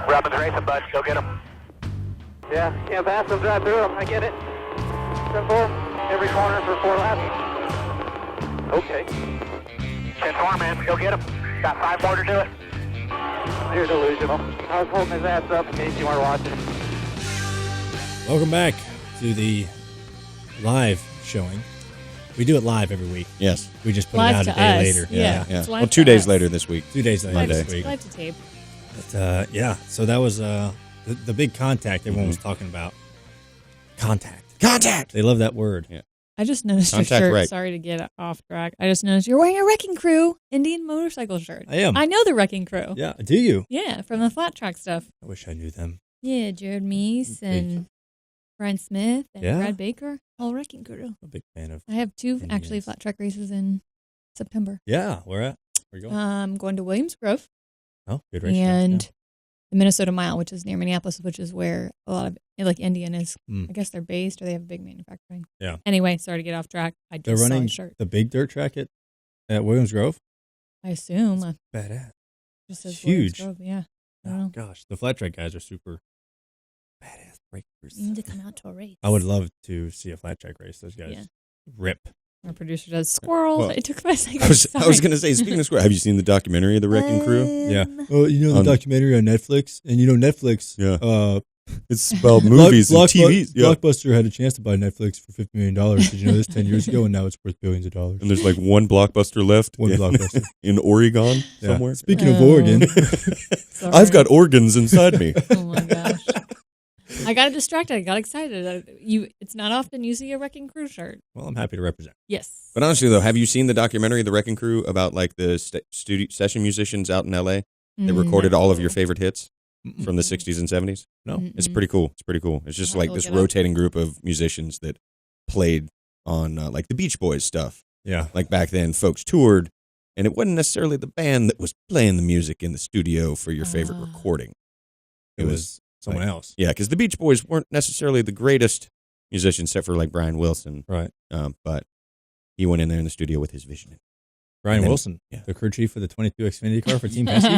Robin's racing, bud. Go get him. Yeah, can't pass them, drive through them. I get it. Simple. Every corner for 4 laps. Okay. 10-4, man. Go get him. Got 5 more to do it. You're delusional. I was holding his ass up in case you weren't watching. Welcome back to the live showing. We do it live every week. Yes. We just put live it out to a day us. later. Yeah. Well, 2 to days us. later this week. 2 days later Monday. this week. Live to tape. But, yeah, so that was the big contact everyone was talking about. Contact. They love that word. Yeah. I just noticed your Contact shirt. right. Sorry to get off track. I just noticed you're wearing a Wrecking Crew Indian motorcycle shirt. I am. I know the Wrecking Crew. Yeah, do you? Yeah, from the flat track stuff. I wish I knew them. Yeah, Jared Meese and Brian Smith and Yeah. Brad Baker. Whole Wrecking Crew. I'm a big fan of. I have 2 actually Indians. flat track races in September. Yeah, where at? Where you going? I'm going to Williams Grove Oh, good race. and the Minnesota Mile, which is near Minneapolis, which is where a lot of Indian is. Mm. I guess they're based or they have a big manufacturing. Yeah. Anyway, sorry to get off track. I They're just saw running a shirt. the big dirt track at Williams Grove. I assume. Badass. Just says It's Williams huge. Grove. Yeah. I don't Oh, know. gosh, the flat track guys are super badass breakers. You need to come out to a race. I would love to see a flat track race. Those guys Yeah. rip. Our producer does squirrel. Well, It took my second. I was going to say, speaking of square, have you seen the documentary of the Wrecking Crew? Yeah. Oh, you know the documentary on Netflix, and you know Netflix. Yeah. It's about movies and TVs. Yeah. Blockbuster had a chance to buy Netflix for $50 million. Did you know this 10 years ago? And now it's worth billions of dollars. And there's like one Blockbuster left. One Blockbuster. In Oregon Yeah. somewhere. Speaking of Oregon, Sorry. I've got organs inside me. Oh my gosh. I got distracted. I got excited. It's not often you see a Wrecking Crew shirt. well, I'm happy to represent. Yes. But honestly, though, have you seen the documentary, The Wrecking Crew, about like the studio session musicians out in L.A.? They recorded all of your favorite hits from the 60s and 70s? No. It's pretty cool. It's just I'll like look this it up. rotating group of musicians that played on like the Beach Boys stuff. Yeah. Like back then, folks toured, and it wasn't necessarily the band that was playing the music in the studio for your favorite recording. It was someone else. Yeah, because the Beach Boys weren't necessarily the greatest musicians, except for like Brian Wilson. Right. But he went in there in the studio with his vision. Brian And then- Wilson, yeah. the crew chief of the 22 Xfinity car for Team Pesky.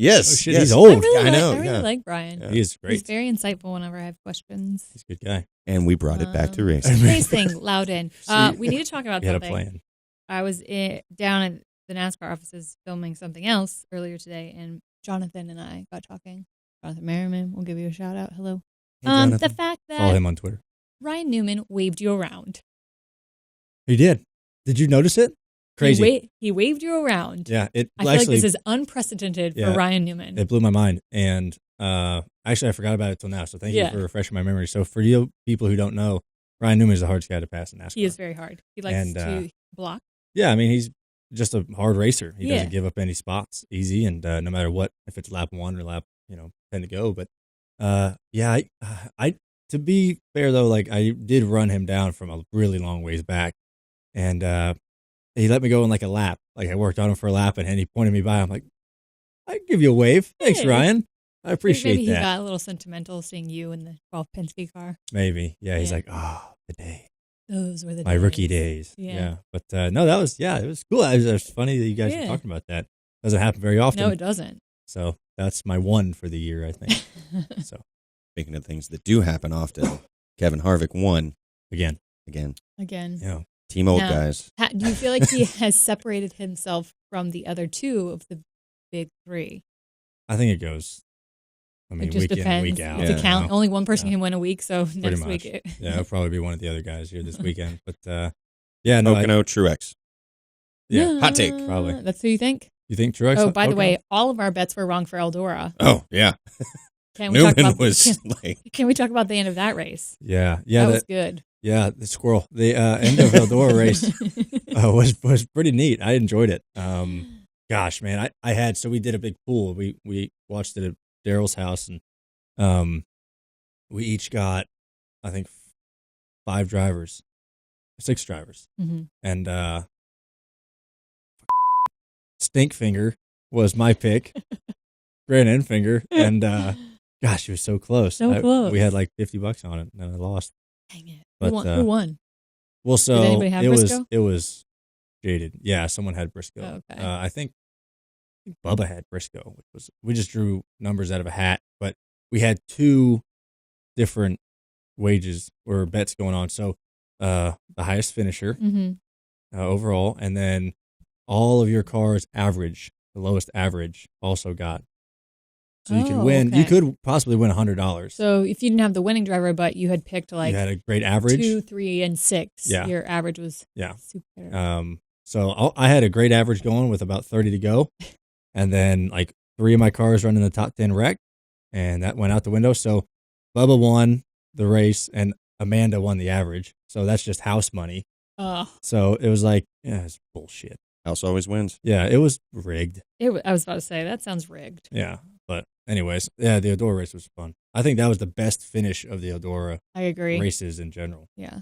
Yes. Oh, shit, yes. he's old. I know, really yeah. like Brian. Yeah. He is He's great. very insightful whenever I have questions. He's a good guy. And we brought it back to racing. Racing, Loudon. We need to talk about He had a something. plan. I was down at the NASCAR offices filming something else earlier today, and Jonathan and I got talking. Jonathan Merriman, we'll give you a shout out. Hello. Hey, Jonathan. The fact Follow that him on Twitter. Ryan Newman waved you around. He did. Did you notice it? Crazy. He waved you around. Yeah. It I feel actually like this is unprecedented Yeah. for Ryan Newman. it blew my mind. And actually, I forgot about it till now. So thank Yeah. you for refreshing my memory. So for you people who don't know, Ryan Newman is the hardest guy to pass in NASCAR. He is very hard. He likes And, to block. Yeah, I mean, he's just a hard racer. He Yeah. doesn't give up any spots easy, and no matter what, if it's lap 1 or lap 10 to go. But yeah, I to be fair though, like I did run him down from a really long ways back, and he let me go in like a lap. Like I worked on him for a lap, and he pointed me by. I'm like, I give you a wave, thanks, Hey. Ryan. I appreciate Maybe he that. got a little sentimental seeing you in the 12 Penske car. Maybe, yeah. He's Yeah. like, the day. Those were the My rookie days. Yeah. But no, that was, it was cool. It was funny that you guys were Yeah. talking about that. Doesn't happen very often. No, it doesn't. So that's my one for the year, I think. So Speaking of things that do happen often, Kevin Harvick won again. again. Again. Yeah. Team old Now, guys. Do you feel like he has separated himself from the other 2 of the big 3? I think it goes, It just week in, depends. week out. It's a Yeah. count. Only one person Yeah. can win a week, so next much. week. Yeah, it'll probably be one of the other guys here this weekend. But yeah, no, Pocono Truex. yeah. Hot take. Probably. That's who you think? You think Truex? Oh, by the Pocono? way, all of our bets were wrong for Eldora. Oh, yeah. Can we talk Newman about was like, Can we talk about the end of that race? Yeah, That was good. yeah, the squirrel. The end of Eldora race was pretty neat. I enjoyed it. Gosh, man, I had we did a big pool. We watched it at Daryl's house, and we each got, I think, 6 drivers, Mm-hmm. and Stinkfinger was my pick, Grant Enfinger, and gosh, it was so close. So close. We had like $50 on it, and I lost. Dang it. But, Who won? Well, so anybody have it Briscoe? was jaded. Yeah, someone had Briscoe. Oh, okay. I think think Bubba had Briscoe, which was, we just drew numbers out of a hat, but we had 2 different wages or bets going on. So the highest finisher overall, and then all of your cars average, the lowest average also got. So you can win. Okay. You could possibly win $100. So if you didn't have the winning driver, but you had picked like you had a great average. 2, 3, and 6. Yeah. Your average was Yeah. super. So I had a great average going with about 30 to go, and then like 3 of my cars run in the top 10 wreck, and that went out the window. So Bubba won the race, and Amanda won the average. So that's just house money. So it was like, yeah, it's bullshit. House always wins. Yeah, it was rigged. I was about to say, that sounds rigged. Yeah, but anyways, yeah, the Eldora race was fun. I think that was the best finish of the Eldora I agree. races in general. Yeah.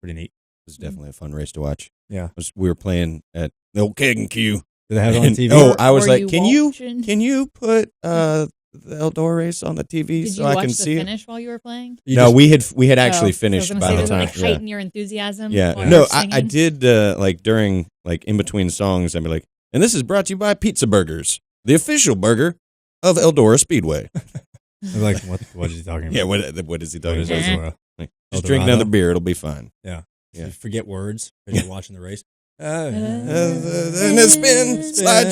Pretty neat. It was definitely a fun race to watch. Yeah. We were playing at the old Keg and Q. Did they have it on And- TV? Oh, I was Were like, can you put watching? the Eldora race on the TV Did so you I watch can the see it? finish while you were playing? No, we had actually finished so I was by gonna the say, time. does it, like, heighten your enthusiasm. Yeah. while No, you're I singing? did like during like in between songs, I'd be like, and this is brought to you by Pizza Burgers, the official burger of Eldora Speedway. I'm like, what is he talking about? Yeah, what is he talking What is about? Eh. Eldora? Like, just Eldorado? drink another beer, it'll be fine. Yeah. Yeah. You forget words because you're watching the race. And a slide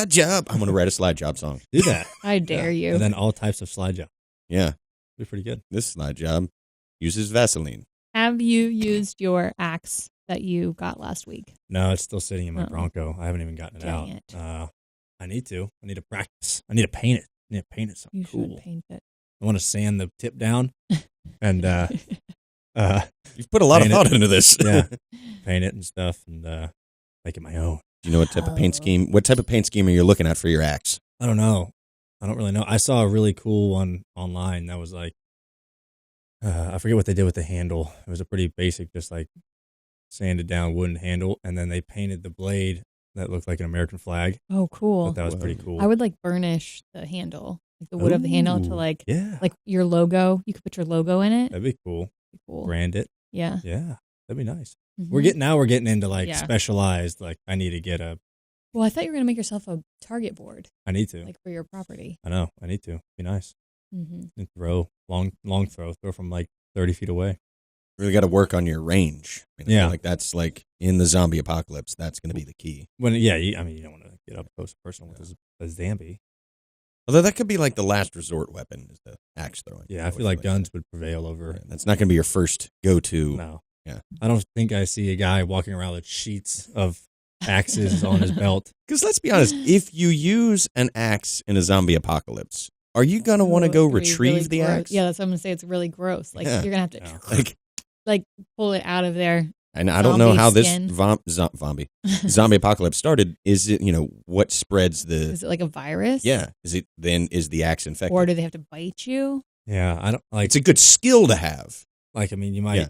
job. I'm gonna write a slide job song. Do that. I dare you. And then all types of slide job. Yeah, Be pretty good. this slide job uses Vaseline. Have you used your axe that you got last week? No, it's still sitting in my Oh. Bronco. I haven't even gotten it Dang out. it. I need to. I need to practice. I need to paint it. I need to paint it something You cool. should paint it. I want to sand the tip down and You've put a lot of Paint thought into this. yeah, paint it and stuff and make it my own. Do you know what type of paint scheme? What type of paint scheme are you looking at for your axe? I don't know. I don't really know. I saw a really cool one online that was like, I forget what they did with the handle. It was a pretty basic, just like sanded down wooden handle, and then they painted the blade that looked like an American flag. Oh, cool. Thought that was pretty cool. I would like burnish the handle, like the wood of the handle, to Ooh, like yeah, like your logo. You could put your logo in it. that'd be cool. Cool. Brand it. Yeah. Yeah, that'd be nice. Mhm. We're getting into like Yeah. specialized. Like I need to get a. Well, I thought you were gonna make yourself a target board, I need to. like for your property. I know. I need to. Be nice. Mm-hmm. And throw long throw from like 30 feet away. Really got to work on your range. I feel Yeah. like that's like in the zombie apocalypse. That's going to be the key. When you don't want to get up close and personal with a zombie. Although that could be like the last resort weapon is the axe throwing. Yeah, I feel like guns would prevail over. Yeah, that's not going to be your first go-to. No. Yeah. I don't think I see a guy walking around with sheets of axes on his belt. Because let's be honest, if you use an axe in a zombie apocalypse, are you going to want to go retrieve the axe? Yeah, that's what I'm gonna say. It's really gross. Like Yeah. you're gonna have to Yeah. like pull it out of there. And I don't know how this Zombie zombie apocalypse started. Is it, what spreads the... Is it like a virus? Yeah. Is the axe infected? Or do they have to bite you? Yeah, I don't like. It's a good skill to have. Like, I mean, you might Yeah.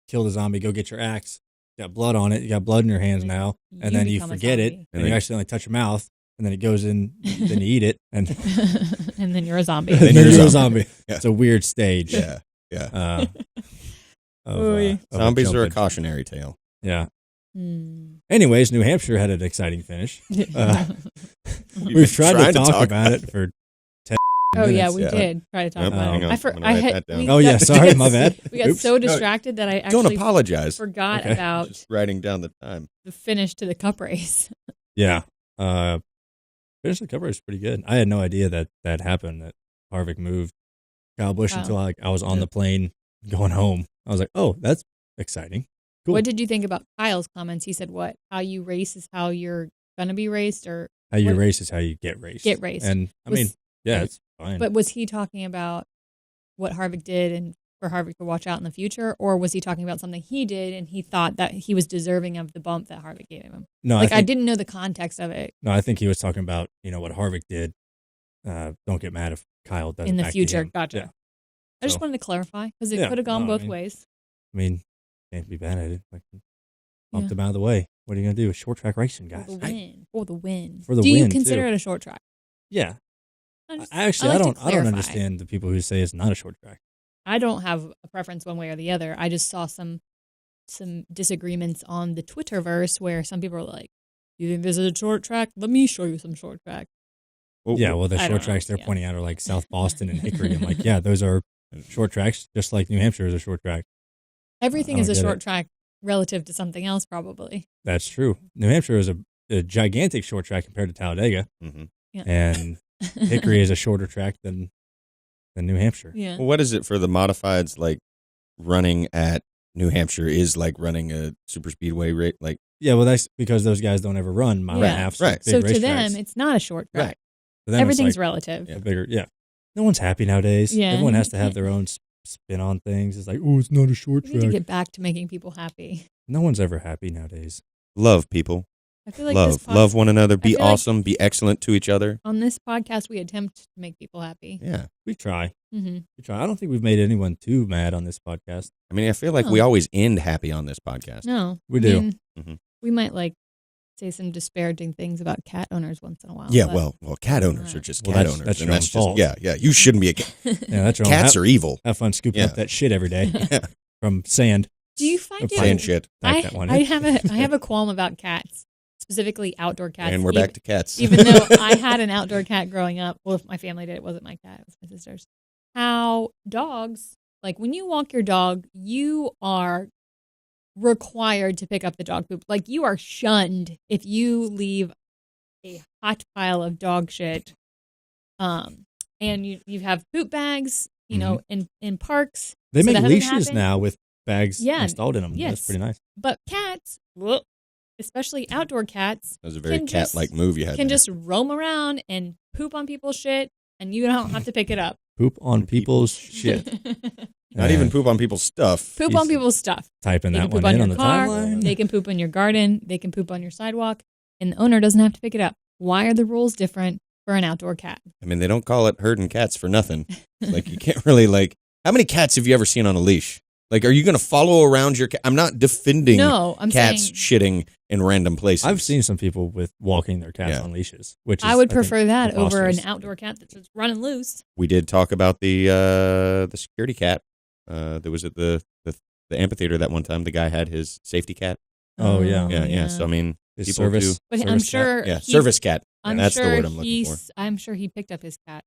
kill the zombie, go get your axe. You got blood on it. You got blood in your hands now, and then you become a forget it, zombie. and you accidentally touch your mouth, and then it goes in. Then you eat it, and and then you're a zombie. then you're you're a a zombie. Yeah. It's a weird stage. Yeah. Of Zombies are a jumping. cautionary tale. Yeah. Hmm. Anyways, New Hampshire had an exciting finish. We've tried Trying to to talk talk about it for 10 Oh yeah, minutes. we Yeah. did try to talk Yep, about hang it. on. I, I'm gonna write that down. Oh, yeah, sorry, my bad. We got Oops. so distracted that I Don't actually apologize. forgot Okay. about Just writing down the time. the finish to the cup race. Yeah. Finish the cover is pretty good. I had no idea that happened, that Harvick moved Kyle Busch Wow. until I was on Yeah. the plane going home. I was like, oh, that's exciting. Cool. What did you think about Kyle's comments? He said, "What? How you race is how you're gonna be raced, or How you what- race is how you get raced. Get raced. And I Was- mean, yeah, yeah. it's fine. But was he talking about what Harvick did and for Harvick to watch out in the future, or was he talking about something he did and he thought that he was deserving of the bump that Harvick gave him? no, Like I I didn't know the context of it no, I think he was talking about, what Harvick did. Don't get mad if Kyle does in the back to future. him. Gotcha. Yeah. I just So- wanted to clarify because it Yeah, could have gone no, I both mean- ways. I mean, can't be bad at it. Like, bumped Yeah. him out of the way. What are you gonna do? It's short track racing, For guys. the win. For the win. For the Do you win, consider too. it a short track? Yeah. I just- Actually, I I like to don't clarify. understand the people who say it's not a short track. I don't have a preference one way or the other. I just saw some disagreements on the Twitterverse where some people are like, You think this is a short track? Let me show you some short track. Yeah, well, the I short don't know. tracks they're Yeah. pointing out are like South Boston and Hickory. I'm like, yeah, those are short tracks, just like New Hampshire is a short track. Everything I is a don't get short it. track relative to something else, probably. That's true. New Hampshire is a gigantic short track compared to Talladega, Mm-hmm. Yeah. and Hickory is a shorter track than New Hampshire. Yeah. Well, what is it for the modifieds? Like running at New Hampshire is like running a super speedway rate. Like Yeah, well, that's because those guys don't ever run mile and a Yeah. half. Right. Big So to racetracks. them, it's not a short track. Right. To them, it's Everything's like relative. a bigger. Yeah, no one's happy nowadays. Yeah. Everyone has to have their own spin on things. It's like, oh, it's not a short We need to track. get back to making people happy. No one's ever happy nowadays. love people, I feel like this love one another, be feel like- awesome, be excellent to each other. on this podcast, we attempt to make people happy. Yeah. We try. Mm-hmm. We try. I don't think we've made anyone too mad on this podcast. I mean, I feel like we No. always end happy on this podcast. No, We I do. mean, Mhm. We might say some disparaging things about cat owners once in a while. Yeah, but- well, cat owners are just Well, cat that's- owners. that's and your that's own just, fault. yeah. You shouldn't be a cat. Yeah, that's wrong. Cats are evil. Have fun scooping Yeah. up that shit every day Yeah. from sand. Do you find Plain it? shit. Type that one I in. have a qualm about cats, specifically outdoor cats. And we're back to cats. Even though I had an outdoor cat growing up. Well, if my family did, it wasn't my cat, it was my sister's. How dogs, like when you walk your dog, you are required to pick up the dog poop. Like you are shunned if you leave a hot pile of dog shit. And you have poop bags, you know, in parks. They So make that doesn't leashes happen? now with bags Yeah, installed in them. yes. That's pretty nice. But cats, especially outdoor cats, That was a very can just- cat-like move you had can there. just roam around and poop on people's shit, and you don't have to pick it up. Poop on people's shit. Not even poop on people's stuff. Poop on people's stuff. Typing They that can poop one on in your on the car. timeline. They can poop in your garden. They can poop on your sidewalk, and the owner doesn't have to pick it up. Why are the rules different for an outdoor cat? I mean, they don't call it herding cats for nothing. Like, you can't really, like... How many cats have you ever seen on a leash? Like, are you going to follow around your cat? I'm not defending No, I'm cats saying shitting in random places. I've seen some people with walking their cats Yeah. on leashes, which is, I would think, prefer that over an preposterous. outdoor cat that's just running loose. We did talk about the security cat. There was at the amphitheater that one time. The guy had his safety cat. Oh, yeah. Yeah. So, I mean, His people service. do... But I'm service cat. sure. Yeah, he's- service cat. I'm That's sure the word I'm looking for. I'm sure he picked up his cat.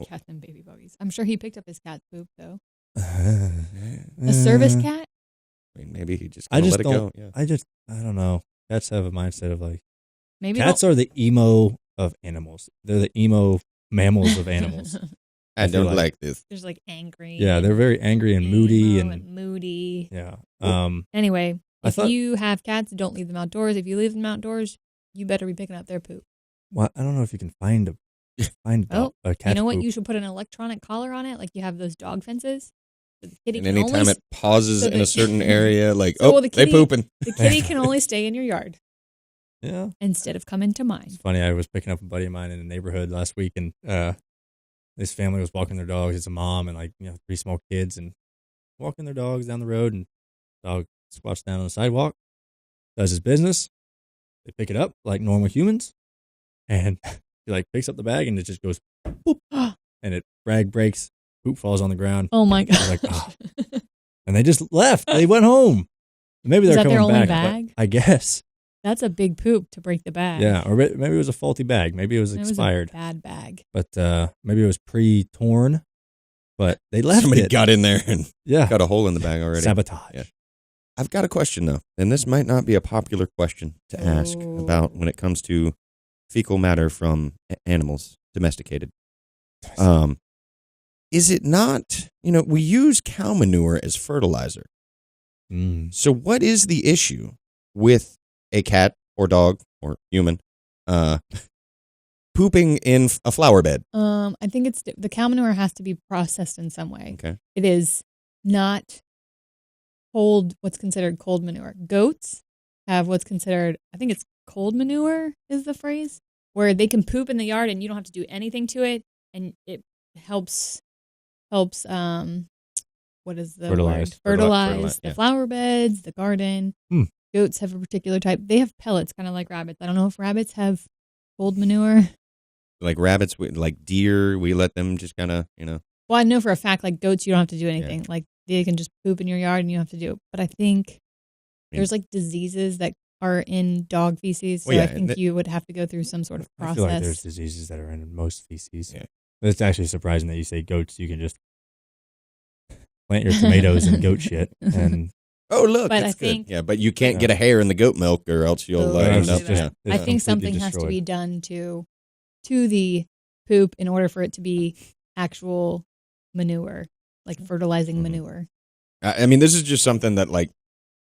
Cats and baby buggies. I'm sure he picked up his cat's poop though. A service cat? I mean, maybe he just I gonna just let it don't. go. Yeah. I don't know. Cats have a mindset of like Maybe cats are the emo of animals. They're the emo mammals of animals. I feel don't like- like this. There's like angry. Yeah, they're very angry and moody emo and moody. yeah. Anyway, I if thought- you have cats, don't leave them outdoors. If you leave them outdoors, you better be picking up their poop. Well, I don't know if you can find a Oh, a cat. You know what? poop. You should put an electronic collar on it, like you have those dog fences. So the kitty And can anytime only it pauses so in the- a certain area, like, So, oh, well, the they kitty- pooping. the kitty can only stay in your yard Yeah. instead of coming to mine. It's funny. I was picking up a buddy of mine in the neighborhood last week, and this family was walking their dogs. It's a mom and 3 small kids, and walking their dogs down the road, and dog squats down on the sidewalk, does his business. They pick it up like normal humans, and he picks up the bag, and it just goes boop, and it rag breaks, poop falls on the ground, Oh my god! like, oh. and they just left. They went home. Maybe Is they're that coming their only back. bag? I guess. That's a big poop to break the bag. Yeah, or maybe it was a faulty bag. Maybe it was It expired. was a bad bag. But maybe it was pre-torn. But they left Somebody it. got in there and Yeah, got a hole in the bag already. sabotage. Yeah. I've got a question, though, and this might not be a popular question to ask about when it comes to fecal matter from animals domesticated. Is it not, we use cow manure as fertilizer. Mm. So what is the issue with a cat or dog or human pooping in a flower bed? I think it's the cow manure has to be processed in some way. Okay. It is not what's considered cold manure. Goats have what's considered, I think it's cold manure is the phrase, where they can poop in the yard and you don't have to do anything to it, and it helps what is the Fertilize. word? Fertilize Fertilize, the yeah. flower beds, the garden. Hmm. Goats have a particular type. They have pellets, kind of like rabbits. I don't know if rabbits have cold manure. Like rabbits, like deer, we let them just kind of, Well, I know for a fact, like goats, you don't have to do anything. Like they can just poop in your yard and you don't have to do it. But I think there's like diseases that are in dog feces. So Well, yeah, I think you would have to go through some sort of I process. feel like there's diseases that are in most feces. Yeah. But it's actually surprising that you say goats. You can just plant your tomatoes in goat shit. And Oh, look, But it's I good. think- Yeah, but you can't get a hair in the goat milk, or else you'll Oh, end it's up. just- Yeah. it's I think completely something has to be destroyed. done to the poop in order for it to be actual manure, like fertilizing Mhm. manure. I mean, this is just something that, like,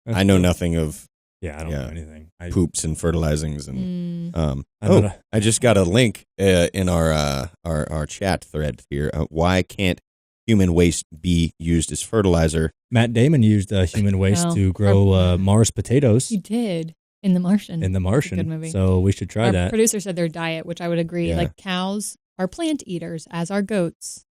I know nothing of Yeah, I don't Yeah. know anything. poops and fertilizings, and Mm. I'm not I just got a link in our chat thread here. Why can't human waste be used as fertilizer? Matt Damon used human waste Well, to grow Mars potatoes He did in The Martian. in The It's a Martian. good movie. So we should try Our that. producer said their diet, which I would agree. Yeah. Like cows are plant eaters, as are goats.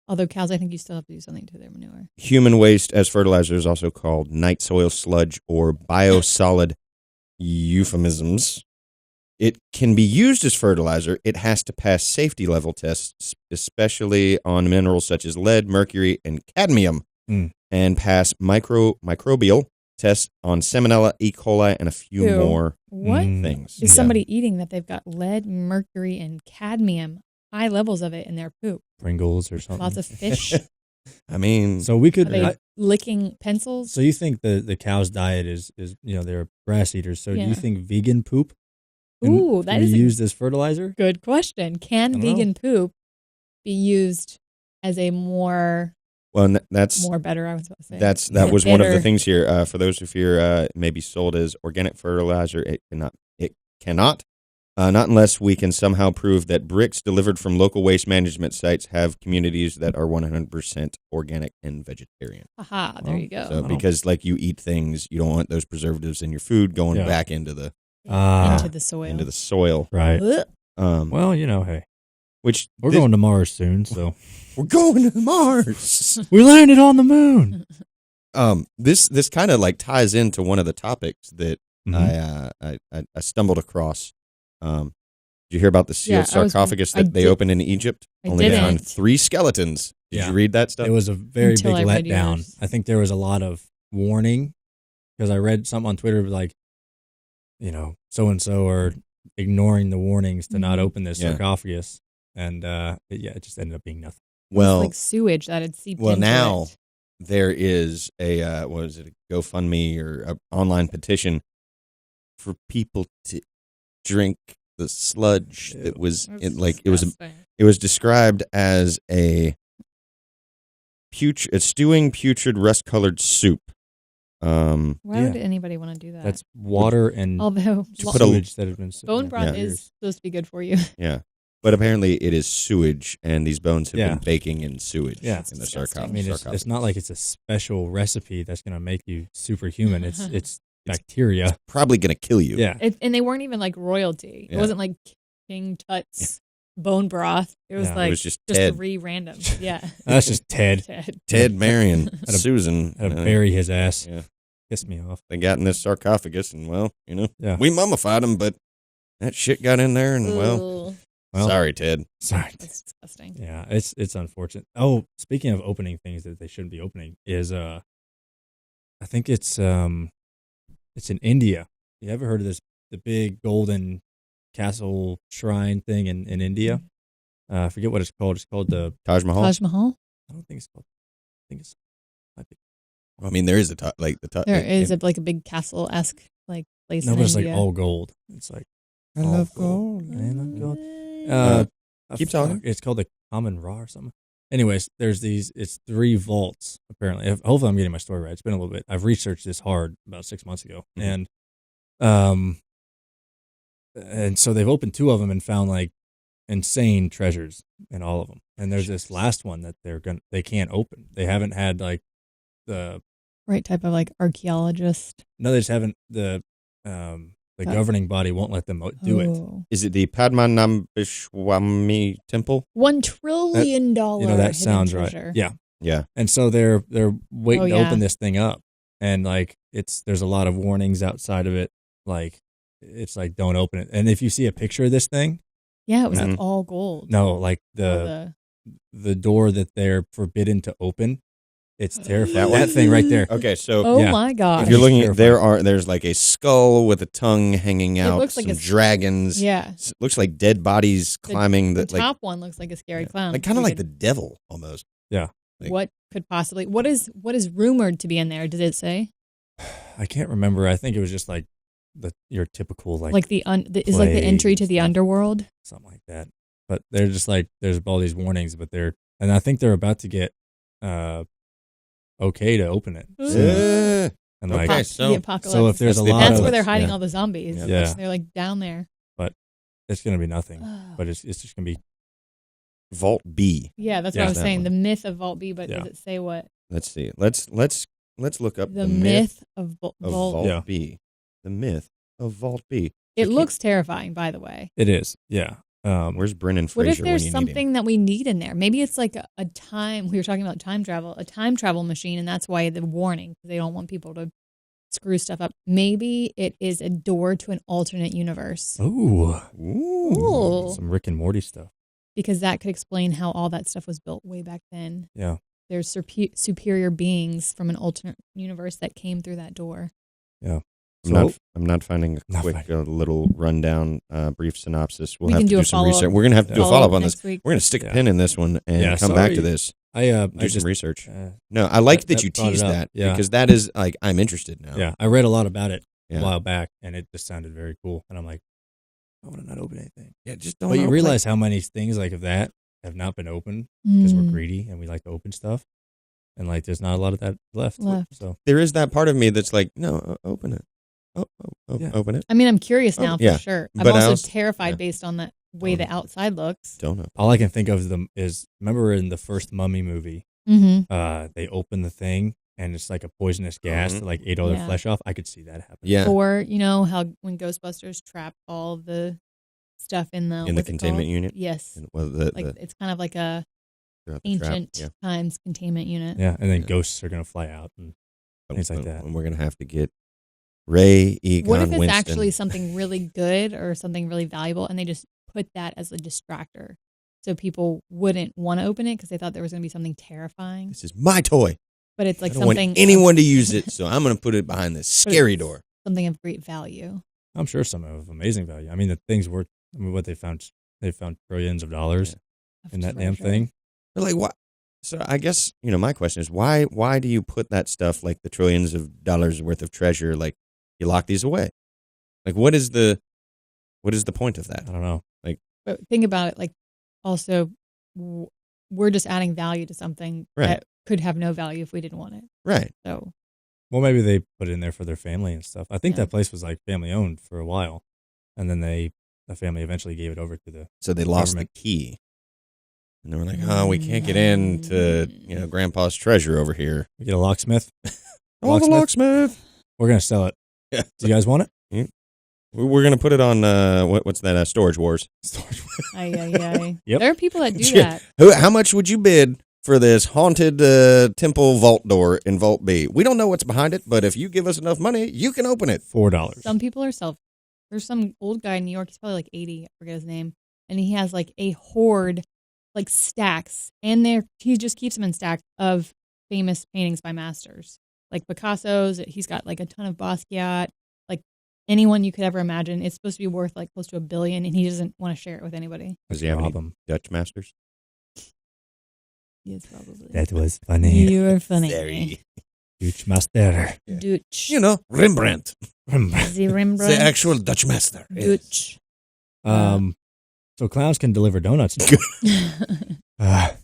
Although cows, I think you still have to do something to their manure. Human waste as fertilizer is also called night soil sludge or biosolid euphemisms. It can be used as fertilizer. It has to pass safety level tests, especially on minerals such as lead, mercury, and cadmium, Mm. and pass microbial tests on Salmonella, E. coli, and a few Ew. more What Mm. things. is Yeah. somebody eating that they've got lead, mercury, and cadmium, high levels of it in their poop? Pringles or something. Lots of fish. I mean, So we Are could. they licking pencils? So you think the cow's diet is they're grass eaters? So do Yeah. you think vegan poop? Ooh, that can be is a used as fertilizer? good question. Can don't know. vegan poop be used as a more well, that's better? I was about to say that was one of the better- things here. For those of you may be sold as organic fertilizer, it cannot. Not unless we can somehow prove that bricks delivered from local waste management sites have communities that are 100% organic and vegetarian. Aha, there Well, you go. So Wow. because like you eat things, you don't want those preservatives in your food going Yeah. back into the Into the soil. soil. Right. Ugh. Well, hey, Which we're going to Mars soon, so we're going to Mars. we landed on the moon. This kind of like ties into one of the topics that Mhm. I stumbled across. Did you hear about the sealed Yeah, I was- sarcophagus I that they did- opened in Egypt? I Only didn't. found 3 skeletons. Did Yeah. you read that stuff? It was a very Until big I read letdown. yours. I think there was a lot of warning because I read something on Twitter like, so and so are ignoring the warnings to not Mhm. open this Yeah. sarcophagus, and it just ended up being nothing. It was well, like sewage that had seeped well, into now it. there is a what is it, a GoFundMe or an online petition for people to drink the sludge that was it was described as a stewing putrid rust colored soup. Why yeah. would anybody want to do that? That's water and Although put a- sewage that have been sitting bone there broth for is years. supposed to be good for you. Yeah. But apparently it is sewage, and these bones have Yeah. been baking in sewage Yeah. in the Disgusting. I mean, it's not like it's a special recipe that's going to make you superhuman. It's bacteria. probably going to kill you. Yeah. And they weren't even like royalty. It Yeah. wasn't like King Tut's bone broth. It was Yeah. It like was just Ted. 3 random. Yeah. That's just Ted. Ted, Marion, Had to- Susan. Had to bury his ass. Yeah. Pissed me off. They got in this sarcophagus, and Yeah. we mummified them, but that shit got in there, and Ugh, Well, sorry, Ted. Sorry. that's disgusting. Yeah, it's unfortunate. Oh, speaking of opening things that they shouldn't be opening, is I think it's in India. You ever heard of this? The big golden castle shrine thing in India? I forget what it's called. It's called the. Taj Mahal. Taj Mahal? I don't think it's called. I think it's. Might be. I mean, there is the There is like a big castle-esque like place No, in but it's India. like all gold. It's like I all love gold. gold. I love gold. Keep talking. It's called the Common Raw or something. Anyways, there's it's 3 vaults apparently. Hopefully, I'm getting my story right. It's been a little bit. I've researched this hard about 6 months ago, Mhm. and so they've opened 2 of them and found like insane treasures in all of them. And there's this last one that they can't open. They haven't had like the right type of like archaeologist. no, they just haven't the governing body won't let them do it. Oh. Is it the Padmanabhishwami temple? $1 trillion That hidden sounds treasure. right. Yeah. Yeah. And so they're waiting Oh, to yeah. open this thing up, and like there's a lot of warnings outside of it. Like it's like don't open it. And if you see a picture of this thing, Yeah, it was Mhm. like all gold. no, like All the door that they're forbidden to open It's terrifying. That That, one? thing right there. Okay, so Oh yeah. my gosh. if you're looking, terrifying. there's like a skull with a tongue hanging out. looks like some a- dragons. Yeah. Looks like dead bodies climbing The the like top one looks like a scary clown. like kind of We like the could- devil almost. like- what could possibly what is rumored to be in there? Did it say? I can't remember. I think it was just like your typical like Like is like the entry to the stuff. underworld? something like that. But they're just like there's all these warnings, but and I think they're about to get okay to open it soon. And like Okay, The so apocalypse. so if there's a That's the lot That's of where they're hiding yeah. all the zombies. Yeah. They're like down there. it's gonna be nothing. But it's just gonna be Vault B. Yeah, that's Yeah, what I was that saying. one. The myth of Vault B, but Yeah. does it say what? Let's see. Let's look up The myth of of Vault. Vault Yeah. B. The myth of Vault B. It looks terrifying, by the way. it is. Yeah. Where's Brennan What Fraser if there's when you something that we need in there? Maybe it's like a time. We were talking about a time travel machine, and that's why the warning, because they don't want people to screw stuff up. Maybe it is a door to an alternate universe, Ooh. need him? Ooh. Some Rick and Morty stuff. because that could explain how all that stuff was built way back then. Yeah. There's superior beings from an alternate universe that came through that door. I'm not finding a Not quick finding- little rundown, brief synopsis. We'll We have can to do do a some follow-up. research. We're gonna have to do a Yeah. follow up on this. next week. We're gonna stick a Yeah. pin in this one and Yeah, come back to sorry. this. I Do some just research. No, I like that you brought it teased up. that Yeah. because that is like I'm interested now. Yeah, I read a lot about it Yeah. a while back, and it just sounded very cool. And I'm like, I want to not open anything. Yeah, just don't. But you open- realize how many things like of that have not been opened because we're Mm. greedy and we like to open stuff, and like there's not a lot of that left. So there is that part of me that's like, no, open it. Yeah. Open it. I mean, I'm curious now yeah. for sure. I'm But I also also- terrified yeah. based on the way the outside looks. Don't open. all I can think of them is remember in the first Mummy movie, Mm-hmm. they open the thing and it's like a poisonous gas Mhm. that like ate all their Yeah. flesh off. I could see that happen. Yeah, Or you know how when Ghostbusters trapped all the stuff in the in the what's it containment called? unit. Yes, And, well, like it's kind of like a throughout the trap, ancient yeah. times containment unit. Yeah, and then Yeah. ghosts are gonna fly out and things like that. And we're gonna have to get Ray Egon What if it's Winston. actually something really good or something really valuable, and they just put that as a distractor, so people wouldn't want to open it because they thought there was going to be something terrifying. This is my toy. But it's like I don't something want anyone to use it, so I'm gonna put it behind this scary door. something of great value. I'm sure some of amazing value. I mean, the things worth. I mean, what they found trillions of dollars in that damn Treasure. thing. They're like, what? So I guess my question is why do you put that stuff like the trillions of dollars worth of treasure like you lock these away? Like what is the point of that? I don't know. But think about it, like also we're just adding value to something Right. that could have no value if we didn't want it. Right. So Well, maybe they put it in there for their family and stuff. I think Yeah. that place was like family owned for a while, and then the family eventually gave it over to the. So they lost Government. the key. And they were like, oh, we can't get into, Grandpa's treasure over here. We get a locksmith. Oh, the locksmith. We're gonna sell it. Yeah. Do you guys want it? We're going to put it on, what's that, Storage Wars. Yep. Yep. There are people that do Yeah. that. How much would you bid for this haunted temple vault door in Vault B? We don't know what's behind it, but if you give us enough money, you can open it. $4. Some people are There's some old guy in New York. He's probably like 80. I forget his name. And he has like a hoard, like stacks, and he just keeps them in stacks of famous paintings by masters, like Picasso's. He's got like a ton of Basquiat, like anyone you could ever imagine. It's supposed to be worth like close to $1 billion, and he doesn't want to share it with anybody. Does he have any Rob 'em. Dutch masters? Yes, probably. That was funny. You are funny. Very. Huge master. Yeah. Dutch. Rembrandt. The Rembrandt. The actual Dutch master. Dutch. So clowns can deliver donuts.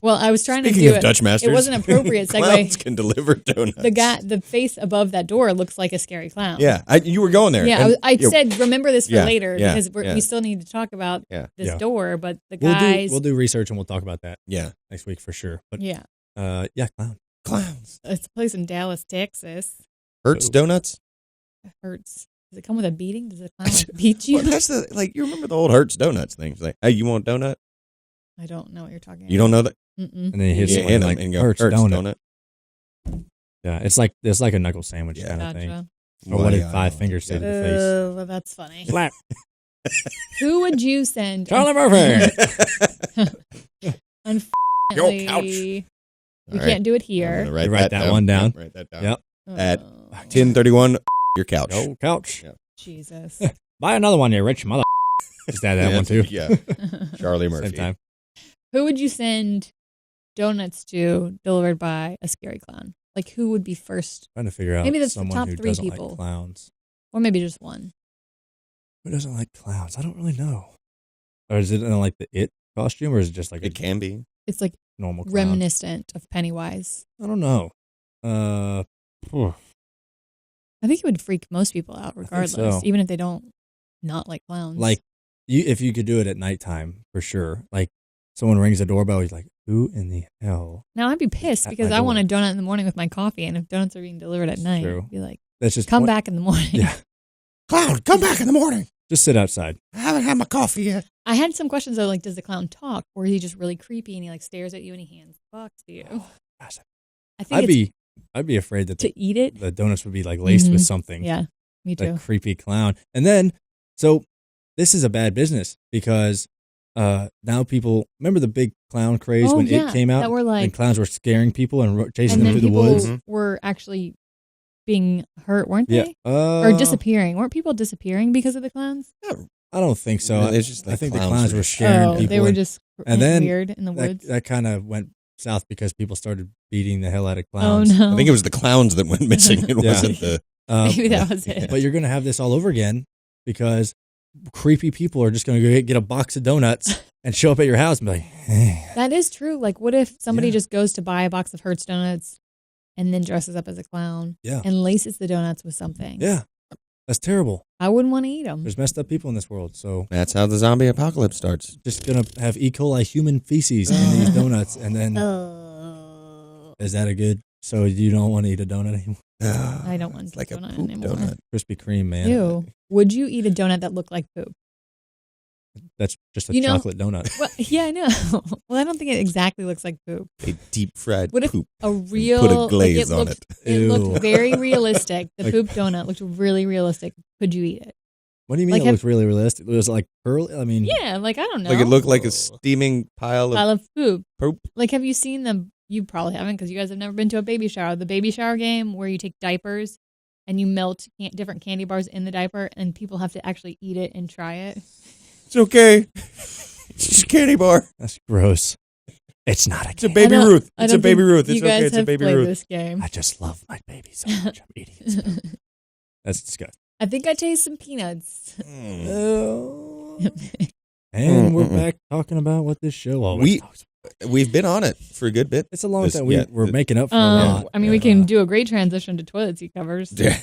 Well, I was trying to Speaking do of it. Dutch masters, It wasn't appropriate segue. Clowns can deliver donuts. The face above that door looks like a scary clown. Yeah, you were going there. Yeah, and I said remember this for Yeah, later yeah, because yeah. we still need to talk about Yeah. this Yeah. door. But the We'll guys, do research and we'll talk about that Yeah, next week for sure. But yeah, clown. clowns. it's a place in Dallas, Texas. Hertz Oh. Donuts. It hurts. Does it come with a beating? Does the clown beat you? Well, that's you remember the old Hertz Donuts things? Like, hey, you want a donut? I don't know what you're talking about. You don't know that? Mm-mm. And then he hits Yeah, someone hand like them and go, Hertz Hertz donut. donut. Yeah, it's like a knuckle sandwich Yeah. kind of thing. Gotcha. Or what did Five Fingers say to the face? Well, that's funny. Slap. Who would you send? Charlie Murphy. Unfortunately, We can't do it I'm here. gonna Write that one down. Write that down. Yep. At Oh, 10:31, your couch. Go couch. Yeah. Jesus. Buy another one, you rich mother. Just add that one too. Yeah. Charlie Murphy. Same time. Who would you send donuts to delivered by a scary clown? Like, who would be first? Trying to figure out Maybe that's the someone top who 3 doesn't people. like clowns. Or maybe just one. Who doesn't like clowns? I don't really know. Or is it in like the It costume, or is it just like It can be. It's like normal clown? reminiscent of Pennywise. I don't know. Phew. I think it would freak most people out regardless, so. even if they don't not like clowns. Like, if you could do it at nighttime, for sure. Like, someone rings the doorbell, he's like, who in the hell? now I'd be pissed At because my I want a door. donut in the morning with my coffee, and if donuts are being delivered at night, true. I'd be like, That's just come back in the morning. Yeah. Clown, come back in the morning. Just sit outside. I haven't had my coffee yet. I had some questions though, like, does the clown talk, or is he just really creepy and he like stares at you and he hands bucks to you? Gosh, I think I'd be afraid that to eat it. the donuts would be like laced with Mhm. something. Yeah, me too. That creepy clown. And then, so this is a bad business because now people remember the big clown craze Oh, when yeah, it came out, that were like- and clowns were scaring people and chasing and them then through the people woods. were actually being hurt, weren't Yeah, they? Or disappearing? Weren't people disappearing because of the clowns? I don't think so. No, it's just I like think the clowns clowns were were just- scaring Oh, people. they were and just and then weird in the woods. that kind of went south because people started beating the hell out of clowns. Oh no! I think it was the clowns that went missing. It Yeah. wasn't the. Maybe that was it. But you're going to have this all over again because creepy people are just going to get a box of donuts and show up at your house and be like, hey. That is true. Like, what if somebody Yeah. just goes to buy a box of Hertz donuts and then dresses up as a clown Yeah. and laces the donuts with something? Yeah, that's terrible. I wouldn't want to eat them. There's messed up people in this world. So That's how the zombie apocalypse starts. just going to have E. coli human feces in these donuts. And then, is that a good? So you don't want to eat a donut anymore? I don't want It's like a donut poop anymore. donut. Krispy Kreme, man. Ew. Would you eat a donut that looked like poop? That's just a You know- chocolate donut. Well, yeah, I know. Well, I don't think it exactly looks like poop. A deep fried What if poop. a real put a glaze like on looked, it. It Ew. looked very realistic. The Like- poop donut looked really realistic. Could you eat it? What do you mean Like it looks really realistic? It was like curly? I mean, Yeah, like I don't know. Like it looked like a steaming pile pile of of poop. poop. Like, have you seen them? You probably haven't because you guys have never been to a baby shower. The baby shower game where you take diapers and you melt different candy bars in the diaper, and people have to actually eat it and try it. It's okay. It's just a candy bar. that's gross. It's not a It's a game. baby I don't- Ruth. I It's a don't baby think Ruth. It's you guys okay. It's a have baby played Ruth. this game. I just love my baby so much. I'm eating it. That's disgusting. I think I taste some peanuts. And we're back talking about what this show always talks about. We've been on it for a good bit. It's a long This- time. yeah, We're the- making up for a lot. I mean, we can do a great transition to toilet seat covers. Yeah.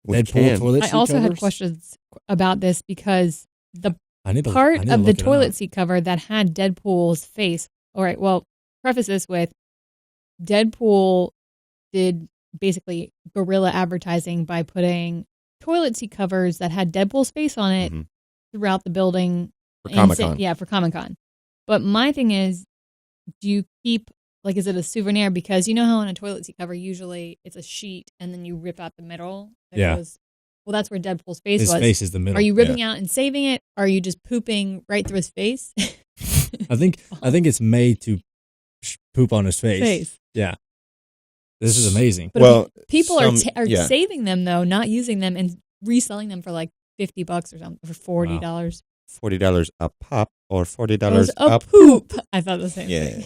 We Deadpool can. toilet I seat also had covers? questions about this because the I need to, part I need to of the look it toilet up. seat cover that had Deadpool's face. All right, well, preface this with Deadpool did basically guerrilla advertising by putting toilet seat covers that had Deadpool's face on it Mhm. throughout the building. For and Comic-Con. Yeah, for Comic-Con. But my thing is, do you keep, like, is it a souvenir? Because you know how on a toilet seat cover, usually it's a sheet and then you rip out the middle? That Yeah. Well, that's where Deadpool's face His was. face is the middle. Are you ripping out and saving it? Or are you just pooping right through his face? I think it's made to poop on his face. Yeah. This is amazing. But Well, people some- are yeah. saving them, though, not using them and reselling them for like $50 or something, for $40. $40 a pop or It $40 was a a poop. I thought the same Yeah. thing.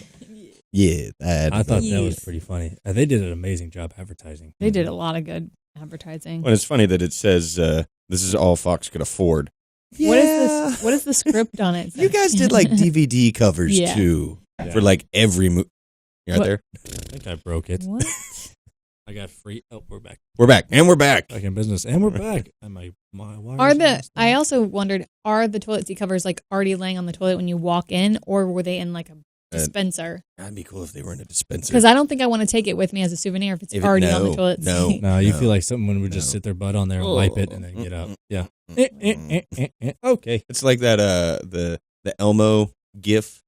Yeah, I thought that was Yes. pretty funny. They did an amazing job advertising. They did a lot of good advertising. Well, it's funny that it says this is all Fox could afford. What is this? What is the script on it? You guys did like DVD covers Yeah. too Yeah. for like every movie. You out What? there? I think I broke it. What? I got free. Oh, we're back. We're back and we're back. Back in business. And we're back. And my wires Are the? lost I now. also wondered: are the toilet seat covers like already laying on the toilet when you walk in, or were they in like a dispenser? That'd be cool if they were in a dispenser. Because I don't think I want to take it with me as a souvenir if it's already on the toilet no. seat. No, you No. feel like someone would just No. sit their butt on there and wipe it and then get up. Yeah. Okay. It's like that the Elmo gif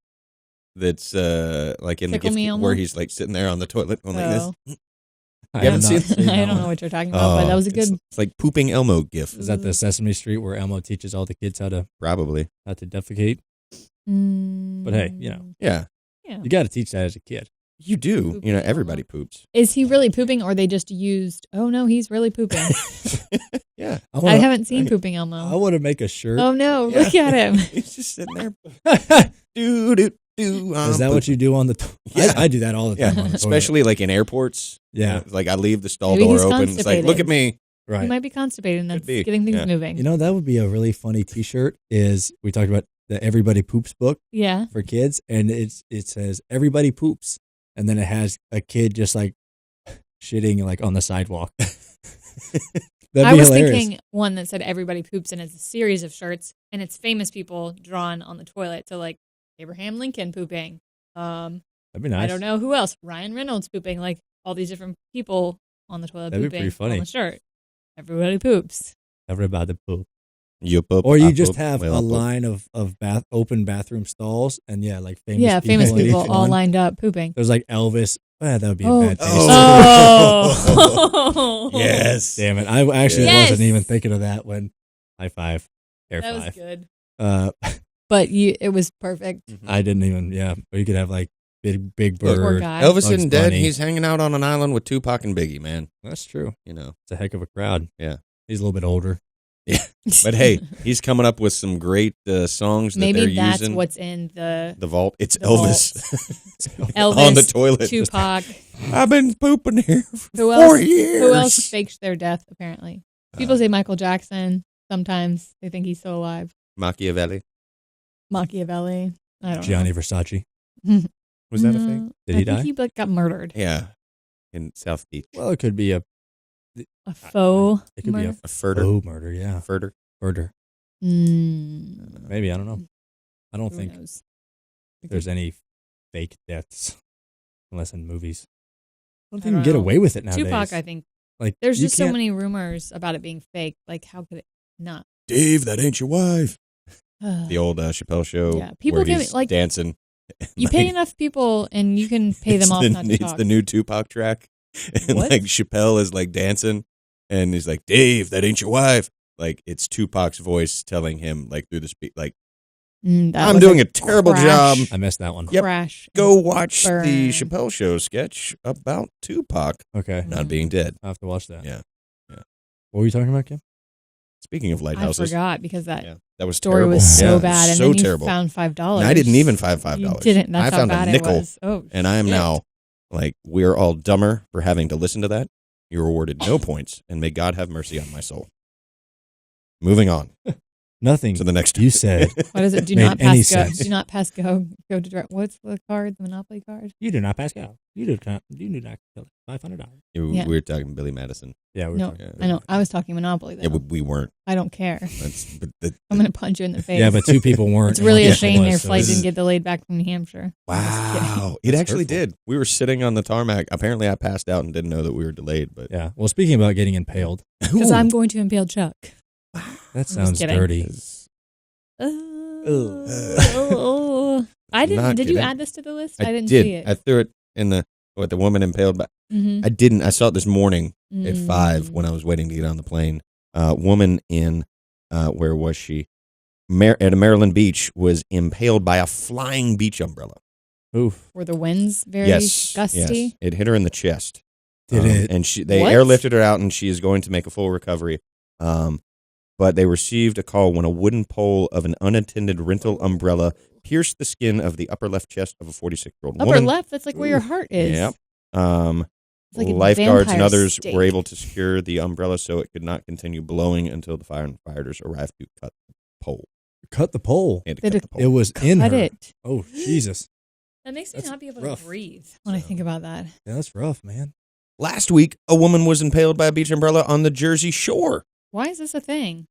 that's like in Tickle the Me gif Elmo? where he's like sitting there on the toilet going like Oh. this. I You haven't have not seen- I that don't know one. what you're talking about, but that was a good. It's like pooping Elmo gif. Is that the Sesame Street where Elmo teaches all the kids how to Probably. defecate? But hey, you know, Yeah. Yeah. you got to teach that as a kid. You do. Pooping Everybody poops. Is he really pooping, or they just used? Oh no, he's really pooping. Yeah. I haven't seen pooping Elmo. I want to make a shirt. Oh no, Yeah. look at him. He's just sitting there. do, do, do. Is that what you do on the Yeah. I do that all the time. Yeah. On the Especially like in airports. Yeah. Like I leave the stall Maybe door he's open. It's like, constipated. look at me. toilet. Right. He might be constipated, and that's be. getting things Yeah. moving. That would be a really funny T-shirt. Is we talked about the Everybody Poops book Yeah. for kids, and it says Everybody Poops, and then it has a kid just like shitting like on the sidewalk. That'd I be was hilarious. thinking one that said "Everybody Poops" and it's a series of shirts, and it's famous people drawn on the toilet. So like Abraham Lincoln pooping. That'd be nice. I don't know who else. Ryan Reynolds pooping. Like all these different people on the toilet That'd be pooping pretty funny. on the shirt. Everybody poops. Everybody poop. You poop. Or I you just poop, have we a all poop. line of open bathroom stalls, and like famous Yeah, people. famous in each people all one. lined up pooping. There's like Elvis. That would be Oh. a bad taste. Oh. Yes. Damn it! I actually Yes. wasn't even thinking of that when high five, air That was five. good. But It was perfect. I didn't even. Yeah, or you could have like Big Poor Bird. guy. Elvis Bugs isn't dead. Bunny. He's hanging out on an island with Tupac and Biggie, man. That's true. It's a heck of a crowd. Yeah. He's a little bit older. But hey, he's coming up with some great songs that Maybe they're that's using. what's in the The vault. It's the Elvis. Elvis on the toilet. Tupac. I've been pooping here for Who 4 else? years. Who else faked their death? Apparently, people say Michael Jackson. Sometimes they think he's still alive. Machiavelli. Machiavelli. I don't Gianni Versace. know. Was that a No, fake? Did I he think die? He got murdered. Yeah. In South Beach. Well, it could be a A faux. It could murder. A furter. faux murder. Yeah, Furter. murder. Mm, Maybe I don't know. I don't who think knows? there's any fake deaths unless in movies. I don't I think you don't can get know. away with it nowadays. Tupac, I think. Like There's you just so can't- many rumors about it being fake. Like, how could it not? Dave, that ain't your wife. The old Chappelle show. Yeah, people where give he's it, like- dancing. You pay enough people, and you can pay them off not to It's talk. the new Tupac track. And What? like Chappelle is like dancing and he's like, Dave, that ain't your wife. Like it's Tupac's voice telling him like through the speak like That I'm was doing a terrible crash. job. I missed that one. Yep. Crash. Go watch Burn. the Chappelle show sketch about Tupac Okay, not being dead. I have to watch that. Yeah. What were you talking about, Kim? Speaking of I lighthouses. forgot because that Yeah. That was story terrible. was so Yeah, bad, and so then you terrible. found $5. And I didn't even find $5. You didn't. That's I how found bad a nickel. it was. Oh, And I am shit. now like we're all dumber for having to listen to that. You're awarded no points, and may God have mercy on my soul. Moving on Nothing. to the next. You said What is it? Do Made not any pass go. sense. Do not pass go. Go to direct. What's the card? The Monopoly card. you did not pass go. You did not. You did not kill it. $500. Yeah. We were talking Billy Madison. Yeah, we were No, talking. Yeah. I know. I was talking Monopoly though. Yeah, we weren't. I don't care. But I'm gonna punch you in the face. Yeah, but two people weren't. it's really a and one shame was, their so flight this didn't is- get delayed back from New Hampshire. wow, it That's actually hurtful. did. We were sitting on the tarmac. Apparently, I passed out and didn't know that we were delayed. But Yeah. Well, speaking about getting impaled, Because I'm going to impale Chuck. that sounds kidding. dirty. I didn't. Not Did you kidding. add this to the list? I I didn't did. see it. I threw it in the woman impaled. But Mm-hmm. I didn't. I saw it this morning at 5 when I was waiting to get on the plane. Woman in where was she? At a Maryland beach was impaled by a flying beach umbrella. Oof. Were the winds very Yes, gusty? yes. It hit her in the chest. Did it? And they What? airlifted her out, and she is going to make a full recovery. But they received a call when a wooden pole of an unattended rental umbrella pierced the skin of the upper left chest of a 46-year-old Upper woman. left. That's like where your heart is. Yep. It's like a Lifeguards and vampire others state. were able to secure the umbrella so it could not continue blowing until the firefighters arrived to cut the pole. Cut the pole. And to Did cut it- the pole. It was in Cut her. it. Oh, Jesus. That makes me That's not be able rough. to breathe when I think about that. Yeah, that's rough, man. Last week, a woman was impaled by a beach umbrella on the Jersey Shore. Why is this a thing?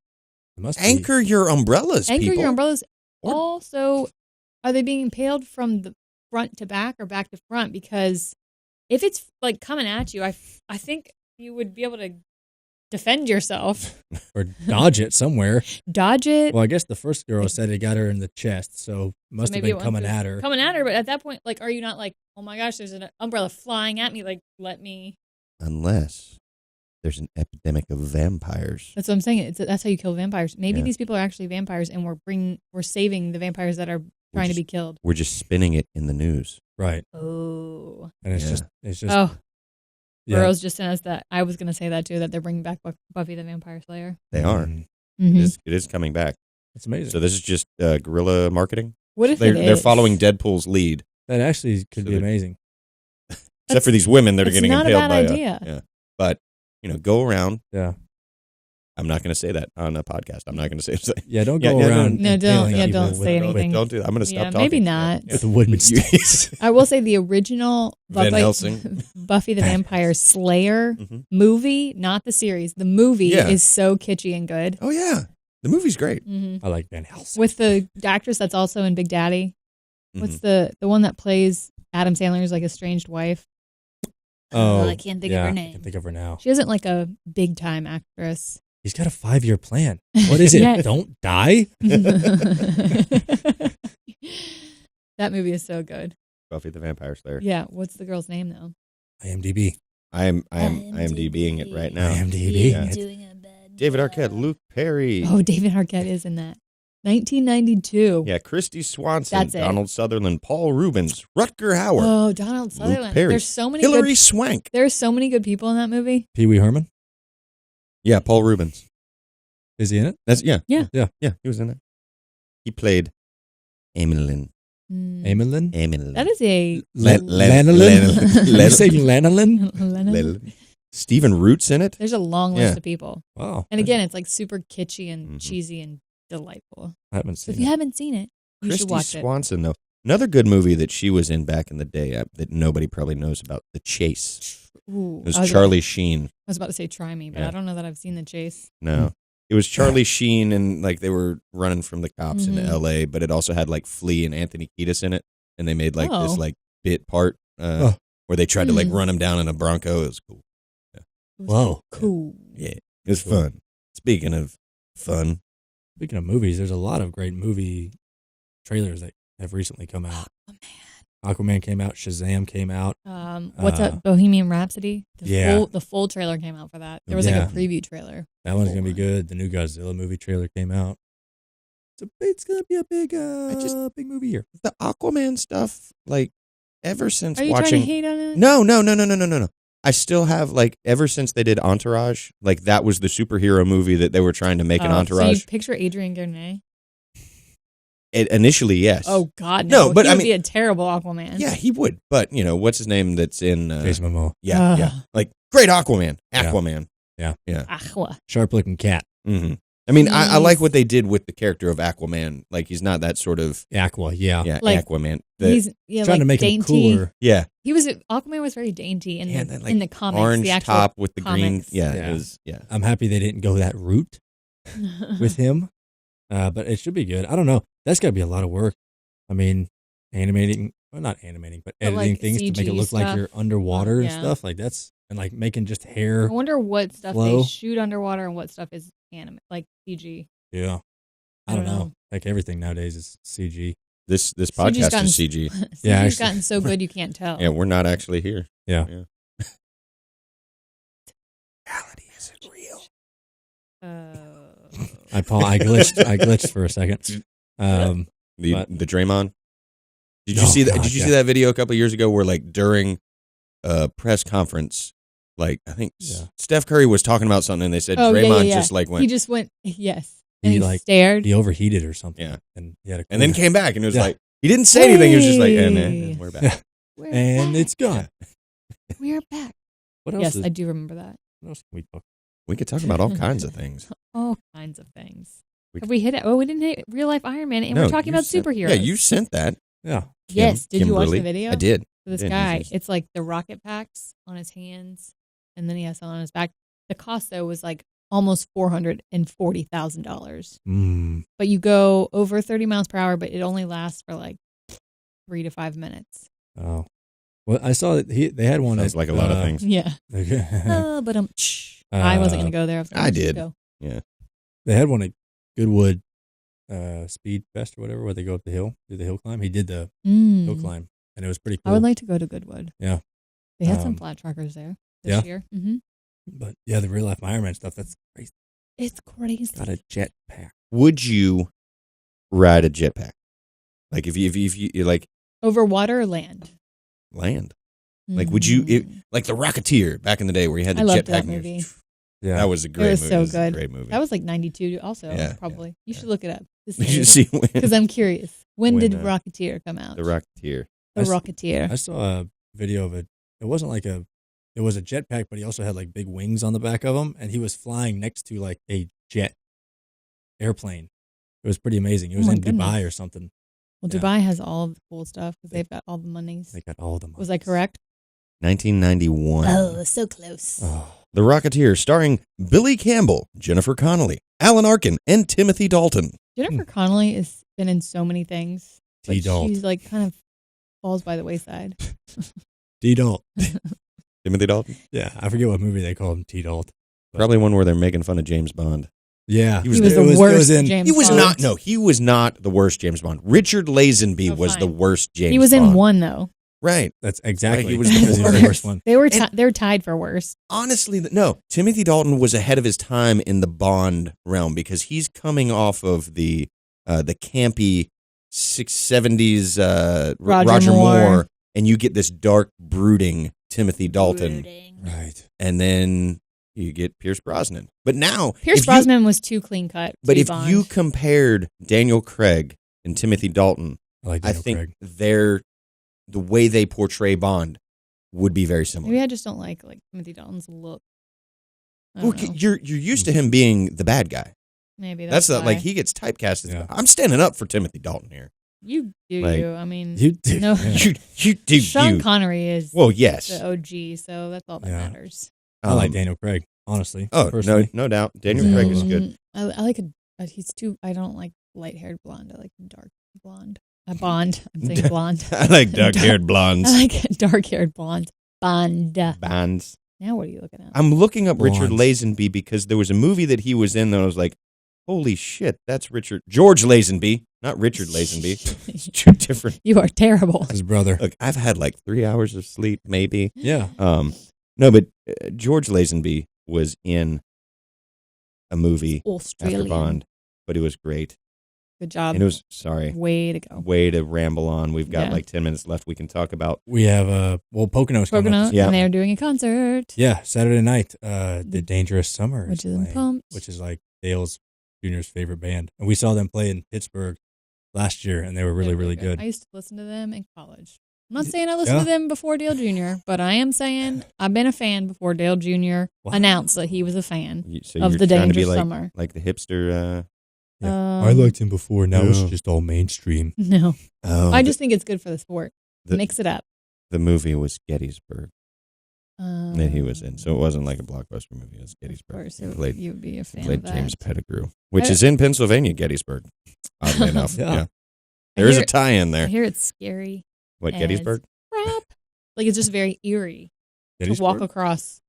It must Anchor your umbrellas, Anchor people. your umbrellas. Or- Also, are they being impaled from the front to back or back to front? Because if it's like coming at you, I think you would be able to defend yourself, be. Or dodge it somewhere. dodge it. Well, I guess the first girl said it got her in the chest, so must have maybe been it coming wants to- at her. Coming at her, but at that point, like, are you not like, oh my gosh, there's an umbrella flying at me? Like, let me. Unless there's an epidemic of vampires. That's what I'm saying. That's how you kill vampires. Maybe Yeah. these people are actually vampires, and we're saving the vampires that are trying to just- be killed. We're just spinning it in the news. Right. Oh. And it's Yeah. just Oh. yeah. Burroughs just sent us that. I was going to say that too, that they're bringing back Buffy the Vampire Slayer. They are. Mm, Mhm. It is coming back. It's amazing. So this is just guerrilla marketing. What if They're following Deadpool's lead, that actually could So be they're- amazing. except for these women that are It's getting not a impaled bad by idea. yeah. But go around. Yeah. I'm not going to say that on a podcast. I'm not going to say it. Yeah, don't Yeah, go yeah, around. No, don't- impaling yeah, people don't with say the- anything. Don't do that. I'm going to stop Yeah, talking. maybe not. With the woodman sticks. I will say the original Van Helsing. Buffy the Vampire Slayer Mhm. movie, not the series. The movie Yeah. is so kitschy and good. Oh yeah, the movie's great. Mm-hmm. I like Van Helsing. With the actress that's also in Big Daddy. What's Mhm. the one that plays Adam Sandler's like estranged wife? Oh, I can't think of yeah, her I name. can think of her now. She isn't like a big time actress. He's got a 5-year plan. What is it? Yes. Don't die? That movie is so good. Buffy the Vampire Slayer. Yeah. What's the girl's name though? IMDb. I am IMDbing it right now. IMDb. Yeah. Doing a bad David job. Arquette, Luke Perry. Oh, David Arquette is in that. 1992. Yeah, Christy Swanson, That's it. Donald Sutherland, Paul Rubens, Rutger Hauer, Oh, Donald Sutherland. Perry. There's so many Hilary good. Swank. There's so many good people in that movie. Pee Wee Herman. Yeah, Paul Rubens. Is he in it? That's yeah. Yeah. He was in it. He played Emmeline. Mm. Amelin? Emmeline. That is a Lanolin? You say Lanolin? Lennon. Stephen Root's in it. There's a long Yeah. list of people, Wow. and again, it's like super kitschy and Mhm. cheesy and delightful. I haven't So seen if you it. haven't seen it, you should Christy watch it. Swanson, though. Another good movie that she was in back in the day that nobody probably knows about, The Chase. Ooh, It was I was Charlie Sheen. I was about to say Try Me, but Yeah. I don't know that I've seen The Chase. No. It was Charlie Sheen, and like they were running from the cops in Mhm. L.A., but it also had like Flea and Anthony Kiedis in it, and they made like Oh. this like bit part Oh. where they tried to like Hmm. run him down in a Bronco. It was cool. It was Whoa. cool. Yeah, it was Cool. fun. Speaking of fun, Speaking of movies, there's a lot of great movie trailers that have recently come out. Oh, Aquaman came out. Shazam came out. What's up, Bohemian Rhapsody? Yeah. The full trailer came out for that. There was like Yeah. a preview trailer. That one's going to be Full good. The new Godzilla movie trailer came out. It's going to be a big big movie year. the Aquaman stuff, like ever since Are you watching. trying to hate on it? No. I still have like ever since they did Entourage, like that was the superhero movie that they were trying to make an So Entourage. you picture Adrian Gurney? Initially, yes. Oh God, No, no! but he I would mean- be a terrible Aquaman. Yeah, he would. But what's his name? That's in. Jason Momoa. Yeah, yeah. Like great Aquaman. Yeah. Aquaman. Aqua. Sharp looking cat. Mm-hmm. I mean, I like He's- what they did with the character of Aquaman. Like he's not that sort of Aqua, yeah. Like, Aquaman. He's Trying like to make dainty. him cooler. Yeah, He was Aquaman was very dainty in Yeah, the that, like, in the comics. orange the actual top with the green. comics. Yeah, Yeah. it was. Yeah, I'm happy they didn't go that route with him, but it should be good. I don't know. That's got to be a lot of work. I mean, animating, well, not animating, but But, editing like, things to make it CG look like stuff. you're underwater and Yeah. stuff. Like that's, and like making just I hair. wonder what stuff Flow. they shoot underwater and what stuff is anime, like CG. Yeah. I don't know. Like everything nowadays is CG. this CG's podcast gotten- is CG. CG's Yeah, actually. gotten so good you can't tell. Yeah, we're not actually here. Yeah. Reality isn't real. I glitched for a second. The But- the Draymond. Did you Oh, see that? God, Did you yeah. see that video a couple of years ago where like during a press conference, like I think Yeah. Steph Curry was talking about something and they said Oh, yeah, Draymond yeah. just like went He just went yes. He, And he like, stared. He overheated or something. Yeah. And he had a and then cool- came back and it was Yeah. like he didn't say anything. He was just like, and Hey. we're back. Yeah. We're and back. it's gone. We're back. What else? Yes, is, I do remember that. what else can we talk? We could talk about all kinds of things. All kinds of things. We- Have we hit it? Oh, we didn't hit real life Iron Man, and No, we're talking you about sent- superheroes. Yeah, you sent that. Yeah. Yes. Did you watch the Kimberly. video? I did. For this Yeah, guy, he's- it's like the rocket packs on his hands, and then he has some on his back. The cost though was like almost $440,000. Mm. But you go over 30 miles per hour, but it only lasts for like 3 to 5 minutes. Oh. Well, I saw that they had one. Sounds at, like a lot of things. Yeah. But I wasn't gonna go there. I did. Go. They had one at Goodwood Speed Fest or whatever, where they go up the hill, do the hill climb. He did the hill climb, and it was pretty cool. I would like to go to Goodwood. Yeah. They had some Um, flat truckers there this yeah? year. Mm-hmm. But yeah, the real life Iron Man stuff, that's crazy. It's crazy. Got a jetpack. Would you ride a jetpack? Like if you like Over water or land? land? Like, would you like the Rocketeer back in the day where you had the I loved jetpack? that movie. Yeah. That was a great It was movie. so It was good. a great movie. That was like 92 also, Yeah, probably. You should yeah. look it up. You should see when Because I'm curious. When did When, Rocketeer come out? the Rocketeer. The Rocketeer. I saw a video of it. It wasn't like it was a jetpack, but he also had like big wings on the back of him, and he was flying next to like a jet airplane. It was pretty amazing. It was my in goodness. Dubai or something. Well, Yeah. Dubai has all of the cool stuff because they've got all the monies. They got all the money. Was I correct? 1991. Oh, so close. Oh, The Rocketeer, starring Billy Campbell, Jennifer Connelly, Alan Arkin, and Timothy Dalton. Jennifer Connelly has been in so many things. But T-Dalt. she's like kind of falls by the wayside. T-Dalt. Timothy Dalton? Yeah, I forget what movie they called him. T-Dalt. Probably one where they're making fun of James Bond. Yeah, He was the worst in. James He was Bond. not. No, he was not the worst James Bond. Richard Lazenby Oh, was fine. the worst James Bond. He was in one though. Right. That's exactly. He was because the he was the worst. worst one. They were And- they were tied for worst. Honestly, no. Timothy Dalton was ahead of his time in the Bond realm because he's coming off of the campy 70s Roger Moore. and you get this dark, brooding Timothy Dalton, Right. and then you get Pierce Brosnan. But now, Pierce if you- Brosnan was too clean cut. But if you compared Daniel Craig and Timothy Dalton, I like I Daniel think Craig. the way they portray Bond would be very similar. maybe I just don't like Timothy Dalton's look. I don't Well, know. you're used to him being the bad guy. Maybe That's that's not why. like he gets typecast. Yeah. I'm standing up for Timothy Dalton here. You do like- you. I mean, You do. no. Yeah. You do Sean you. Connery is Well, yes. the OG, so that's all that Yeah. matters. I like Um, Daniel Craig, honestly. Oh, personally. no doubt. Daniel Craig is good. I like he's too. I don't like light-haired blonde. I like dark blonde. A Bond. I'm saying blonde. I like dark-haired blondes. I like dark-haired blondes. Bond. Bonds. Now what are you looking at? I'm looking up Richard Blondes. Lazenby because there was a movie that he was in that I was like, holy shit, that's George Lazenby, not Richard Lazenby. It's two different. You are terrible. His brother. Look, I've had like 3 hours of sleep, maybe. Yeah. No, but George Lazenby was in a movie after Australian. Bond, but it was great. Good job. And it was, sorry, Way to go. way to ramble on. We've got Yeah. like 10 minutes left we can talk about. We have Pocono's coming Pocono, up. Yeah. and they're doing a concert. Yeah, Saturday night. The Dangerous Summer, Which is in playing, Pumps. which is like Dale's Jr.'s favorite band, and we saw them play in Pittsburgh last year, and they were really, They're really good. I used to listen to them in college. I'm not saying I listened Yeah. to them before Dale Jr., but I am saying I've been a fan before Dale Jr. Wow. announced that he was a fan So of you're the trying to be Dangerous like, Summer. like the hipster. Yeah. I liked him before. Now it's Yeah. just all mainstream. No, Oh, I just think it's good for the sport. the, Mix it up. the movie was Gettysburg that he was in, so it Um, wasn't like a blockbuster movie. It was Of Gettysburg. course, He played, you would be a he fan played of that. James Pettigrew, which I- is in Pennsylvania, Gettysburg. Oddly enough, Yeah. yeah. There is hear a tie-in I there. hear it's scary. What, and Gettysburg? Crap. Like it's just very eerie to Gettysburg? walk across.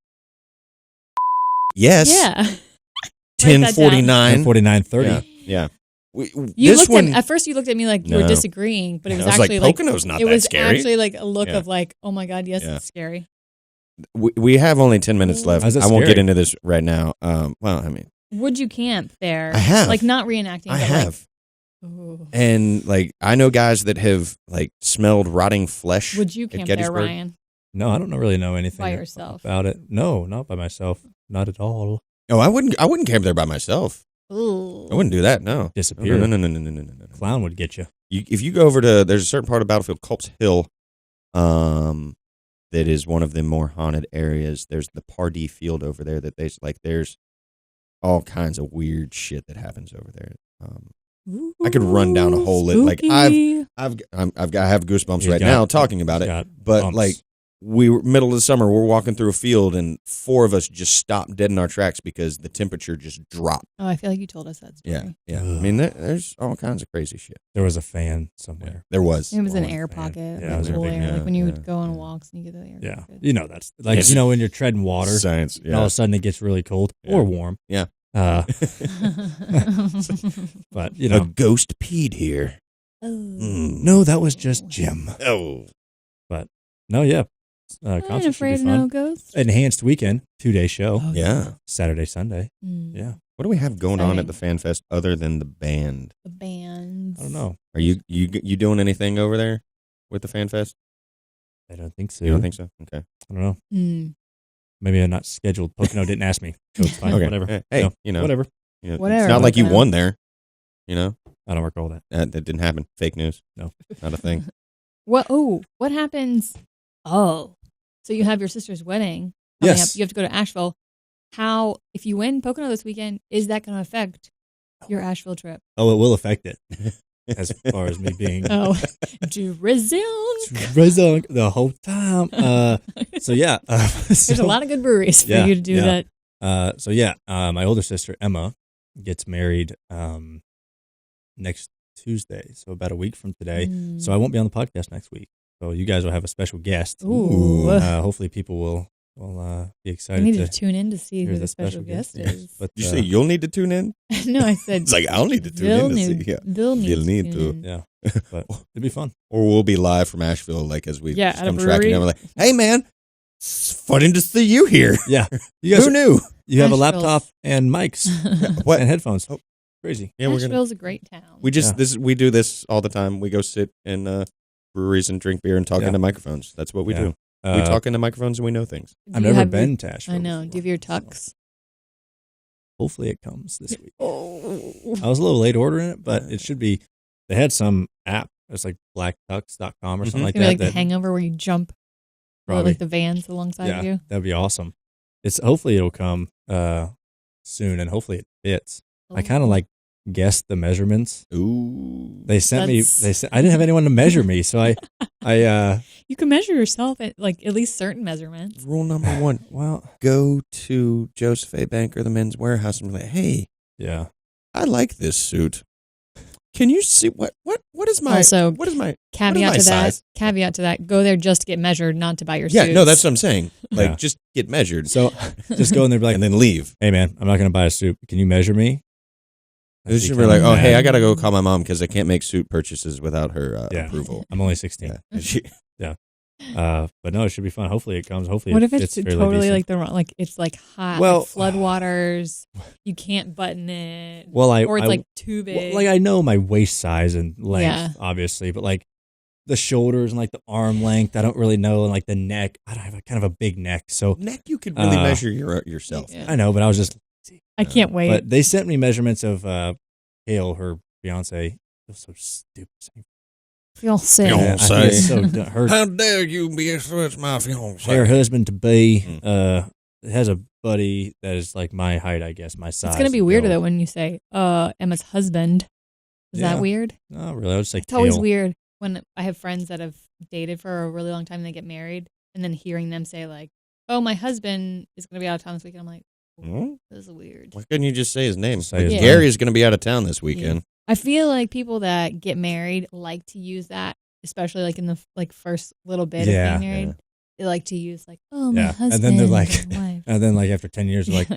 Yes. Yeah. 1049. 49:30. Yeah. Yeah. You This looked one, at first. You looked at me like you were No. disagreeing, but it was I was actually like, like Pocono's not it that was scary. actually like a look Yeah. of like, oh my god, yes, Yeah. it's scary. we have only 10 minutes left. How's that I won't scary? get into this right now. Well, I mean, Would you camp there? I have. Like not reenacting. I but have. Like, ooh. And like, I know guys that have like smelled rotting flesh. Would you at camp there, Gettysburg. Ryan? No, I don't really know anything By yourself? about it. No, not by myself. Not at all. Oh, I wouldn't camp there by myself. Ooh. I wouldn't do that. No. Disappear. No. Clown would get you. If you go over to, there's a certain part of Battlefield, Culp's Hill, that is one of the more haunted areas. There's the Pardee Field over there that there's all kinds of weird shit that happens over there. I could run down a whole list. Like Spooky. I have goosebumps He's right got- now talking about he's it. got But bumps. like we were middle of the summer, we're walking through a field and 4 of us just stopped dead in our tracks because the temperature just dropped. Oh, I feel like you told us that story. Yeah. I Ugh. mean, there's all kinds of crazy shit. There was a fan somewhere. There was. It was an Oh, air man. pocket. Yeah, like it was a cool big- air. yeah, Like when you yeah, would go on yeah. walks and you get the air Yeah. pocket. You know, that's like, Yes. you know, when you're treading water, Science. and all of a sudden it gets really cold Yeah. or warm. Yeah. But, you A know, ghost peed here. Oh. no, that was just Jim. Oh. No, yeah. I ain't Concert should afraid be of no fun. ghosts. Enhanced weekend, 2-day show. Oh, Yeah. Saturday, Sunday. Mm. Yeah. What do we have going on at Exciting. the Fan Fest other than the band? The bands. I don't know. Are you doing anything over there with the Fan Fest? I don't think so. You don't think so? Okay. I don't know. Mm. Maybe I'm not scheduled. Pocono didn't ask me. So it's fine. Okay. Whatever. Hey, No, you know, whatever. Whatever, It's not like you Pocono. won there. You know, I don't recall that. that didn't happen. Fake news. No. Not a thing. What happens? Oh, so you have your sister's wedding coming Yes. up. You have to go to Asheville. How, if you win Pocono this weekend, is that going to affect your Asheville trip? Oh, it will affect it. As far as me being Oh, drizzle. drunk the whole time. So yeah. There's a lot of good breweries for Yeah, you to do yeah. that. My older sister Emma gets married next Tuesday, so about a week from today. So I won't be on the podcast next week. So you guys will have a special guest. Ooh. Hopefully people will be I excited need to to tune in to see hear who the the special guest is. But Did you say you'll need to tune in? No, I said It's like, I'll need to tune Bill in to need- see. Yeah. Bill needs You'll need to to. tune in. yeah, but it'd be fun. Or we'll be live from Asheville, like as we Yeah, at a come tracking brewery. down. We're like, hey, man, it's funny to see you here. Yeah, you guys. Who knew? You have a Asheville's- laptop and mics What? and headphones. Oh. Crazy. Yeah, we're gonna. Asheville's a great town. We just Yeah. we do this all the time. We go sit in breweries and drink beer and talk Yeah. into microphones. That's what we Yeah. do. We talk into microphones and we know things. Do I've you never have been your- to Asheville. I know. Do before, you have your so tux? hopefully it comes this week. Oh. I was a little late ordering it, but it should be. They had some app. It's like blacktux.com or something Mhm. like Maybe that. like the that hangover where you jump, or probably, like the vans alongside yeah, of you. that'd be awesome. It's hopefully it'll come soon, and hopefully it fits. I kind of like guessed the measurements. Ooh. They sent That's- I didn't have anyone to measure me, so I You can measure yourself at like at least certain measurements. Rule number 1. well, Go to Joseph A. Banker, the men's warehouse, and be like, hey, yeah. I like this suit. Can you see what is my Also, what is my Caveat my to that. size? Caveat to that. Go there just to get measured, not to buy your Yeah, suits. no, that's what I'm saying. Like Yeah. just get measured So just go in there and be like, and then leave. hey man, I'm not going to buy a suit. Can you measure me? They She should be like, comes oh, hey, back. I got to go call my mom because I can't make suit purchases without her Yeah. approval. I'm only 16. Yeah. And she, But no, it should be fun. Hopefully it comes. Hopefully What it if it's fits fairly totally decent. like the wrong? Like it's like hot. Well- like floodwaters. You can't button it. Well, or it's like too well, big. like I know my waist size and length, Yeah. obviously, but like the shoulders and like the arm length, I don't really know, and like the neck, I don't have a kind of a big neck, so neck, you could really Uh, measure yourself. Yeah. I know, but I was just. I can't wait. But they sent me measurements of Hale, her fiance. It was so stupid. Feel sick. Fiance. I feel so dumb. Her How dare you be such my fiance? her husband to be Mm. has a buddy that is like my height, I guess, my size. It's gonna be and weirder build. though when you say Emma's husband. Is Yeah. that weird? No, really, I would just say It's always Hale. weird when I have friends that have dated for a really long time and they get married, and then hearing them say like, "Oh, my husband is gonna be out of town this weekend." I'm like, Hmm? this is weird. Why couldn't you just say his name? Say Like, his name. Gary is going to be out of town this weekend. I feel like people that get married like to use that, especially like in the like first little bit Yeah, of being married. yeah. They like to use like, "Oh, my Yeah. husband," And then they're like- and my wife. And then like after 10 years, they're like,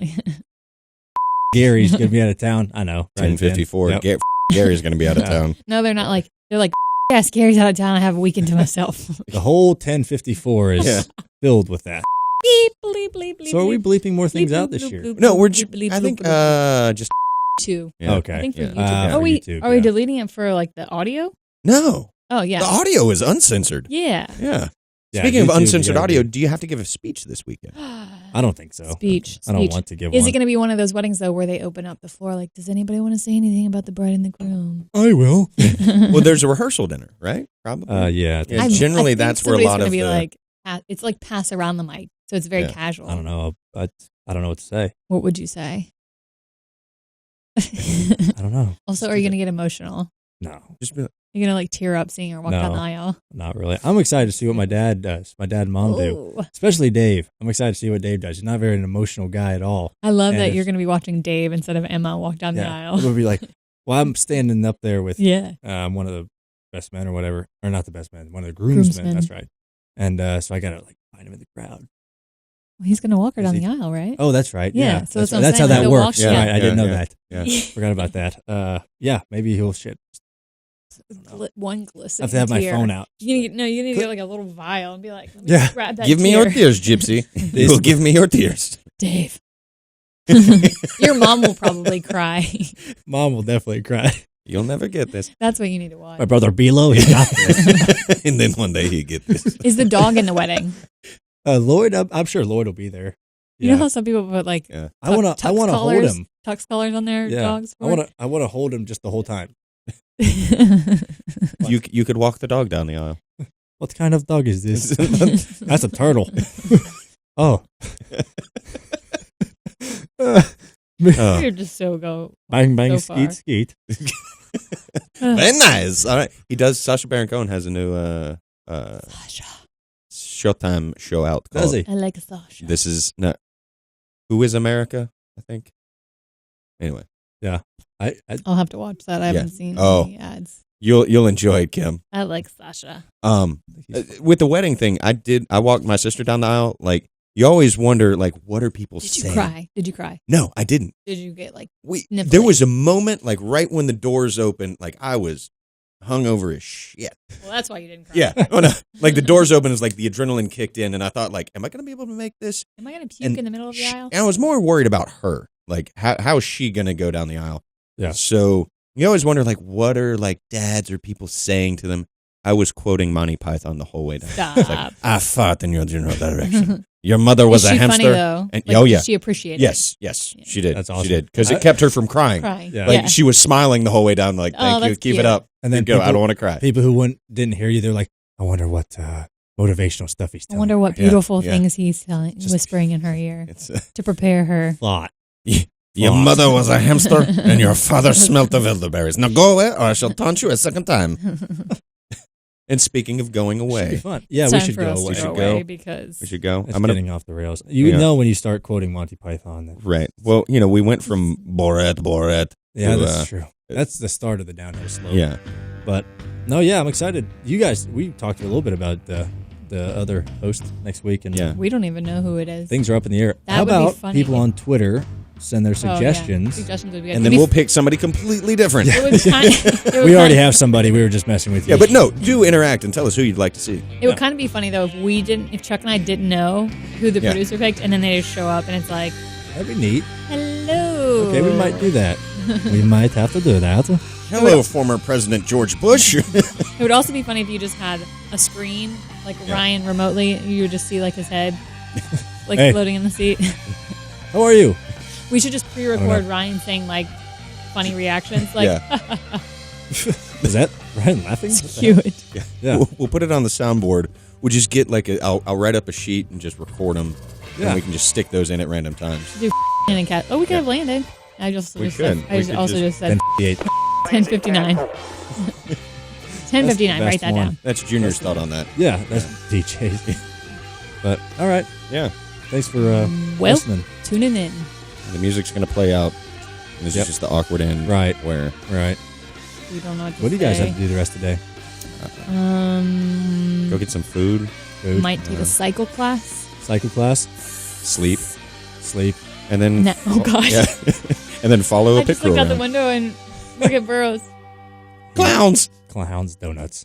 Gary's gonna be out of town. I know. Right, 10:54. Yep. Gary's going to be out of Yeah. town. No, they're not like they're like, "Yes, Gary's out of town. I have a weekend to myself." The whole 1054 is Yeah. filled with that. Beep, bleep, bleep, bleep. So are we bleep, bleeping more things bleep, out this bloop, year? bloop, No, we're bloop, just, bleep, I think bloop, bloop. just Two. yeah. Okay. I think for Yeah. YouTube. Ah, are for we YouTube, are we yeah. deleting it for like the audio? No, Oh yeah. the audio is uncensored. Yeah. Yeah. Yeah, Speaking of YouTube, you uncensored gotta audio, do- do you have to give a speech this weekend? I don't think so. Speech. I don't speech. want to give Is one. it going to be one of those weddings though where they open up the floor like, does anybody want to say anything about the bride and the groom? I will. Well, there's a rehearsal dinner, right? Probably. Yeah. Yeah, I generally think that's where a somebody's lot gonna of be the- like, it's like pass around the mic, so it's very Yeah. casual. I don't know, but I don't know what to say. What would you say? I don't know. Also, are you going to get emotional? No, Just be like, You're going to like tear up seeing her walk down No. the aisle? not really. I'm excited to see what my dad does. My dad and mom do, Ooh. especially Dave. I'm excited to see what Dave does. He's not very an emotional guy at all. I love And that if- you're going to be watching Dave instead of Emma walk down the Yeah, aisle. it would be like, well, I'm standing up there with Yeah. one of the best men or whatever, or not the best man, one of the groomsmen. Groomsmen. That's right. And so I gotta like find him in the crowd. Well, he's going to walk her Is down he- the aisle, right? Oh, that's right. Yeah, Yeah, so that's, that's what I'm that's how saying, that like, they'll works. walk- Right, yeah. I didn't know Yeah, that. yeah. Forgot about that. Yeah, maybe he'll shit. One glisten. I have to have my tear. phone out. You need to get like a little vial and be like, let me Yeah. grab that give me tear. your tears, Gypsy. You will give me your tears. Dave. Your mom will probably cry. Mom will definitely cry. You'll never get this. That's what you need to watch. My brother Bilo, he got this. And then one day he get this. Is the dog in the wedding? Lloyd, I'm sure Lloyd will be there. You know how some people put like Yeah. I want to hold him. Tux collars on their Yeah. dogs. I want to hold him just the whole time. You could walk the dog down the aisle. What kind of dog is this? That's a turtle. Oh. You're just so Bang, bang, so far. skeet. Very nice. All right. He does. Sacha Baron Cohen has a new Showtime show out. Does he? I like Sasha. This is not. Who is America? I think. Anyway, I'll have to watch that. I haven't seen any ads. you'll enjoy it, Kim. I like Sasha. With the wedding thing, I walked my sister down the aisle. Like, you always wonder, like, what are people Did saying? you cry? Did you cry? No, I didn't. Did you get like There sniffly? was a moment, like, right when the doors opened, like, I was hungover as shit. Well, that's why you didn't cry. Yeah. Oh, no. Like, the doors opened, it's like the adrenaline kicked in, and I thought, like, am I going to be able to make this? Am I gonna puke in the middle of the aisle? And I was more worried about her. Like, how is she going to go down the aisle? Yeah. So you always wonder, like, what are, like, dads or people saying to them? I was quoting Monty Python the whole way down. Stop. It's like, I fought in your general direction. Your mother was Is a she hamster. funny though? And, Like, oh, yeah. Did she appreciate it? Yes, Yeah. she did. That's awesome. She did. Because it kept her from crying. Crying. Yeah. Like, Yeah. she was smiling the whole way down, like, thank you, that's keep cute. it up. And then Go. I don't want to cry. people who didn't hear you, they're like, I wonder what motivational stuff he's I telling. wonder what Yeah, beautiful yeah. things he's Just- whispering in her ear It's to prepare her. Thought. your mother was a hamster, and your father smelt of elderberries. Now go away, or I shall taunt you a second time. And speaking of going Should be away, fun. Yeah, It's we time should for go us away. We to should go away go. because we should go. It's I'm gonna getting off the rails. You Yeah. know when you start quoting Monty Python. That, right. Well, we went from Borat. yeah, to, that's true. That's the start of the downhill slope. Yeah. But no, yeah, I'm excited. You guys, we talked a little bit about the other host next week, and Yeah. we don't even know who it is. things are up in the air. That How would be about funny people if- on Twitter send their Oh, yeah. suggestions? Suggestions would be good. And then we'll pick somebody completely different. It would kind it would We already kind- have somebody. We were just messing with you. Yeah, but no, do interact and tell us who you'd like to see. It would kind of be funny though if Chuck and I didn't know who the Yeah. producer picked, and then they just show up and it's like, That'd be neat. hello. Okay, we might do that. We might have to do that. Hello, former President George Bush. It would also be funny if you just had a screen, like Ryan remotely, and you would just see like his head, like Hey. floating in the seat. How are you? We should just I pre-record don't know. Ryan saying like funny reactions, like Yeah. Is that Ryan laughing? it's cute. Yeah. We'll put it on the soundboard. We'll just get like I'll write up a sheet and just record them, Yeah. and we can just stick those in at random times. Do and cat. Oh, we could have landed. I just We just could. said, I We just could also just- just said 10:58. 10:59. 10:59. That's the Write best that one. down. That's Junior's thought on that. Yeah, that's DJ's. But all right, Yeah, thanks for Well, listening. tuning in. the music's gonna play out. And this Yep. is just the awkward end, Right. Where Right. We don't know what to What do you guys say. have to do the rest of the day? go get some food, Food, Might take a cycle class. cycle class, sleep, sleep. and then No, oh gosh. yeah, and then follow I a just pick looked out the around. window and look at Burroughs. Clowns. Clowns, donuts.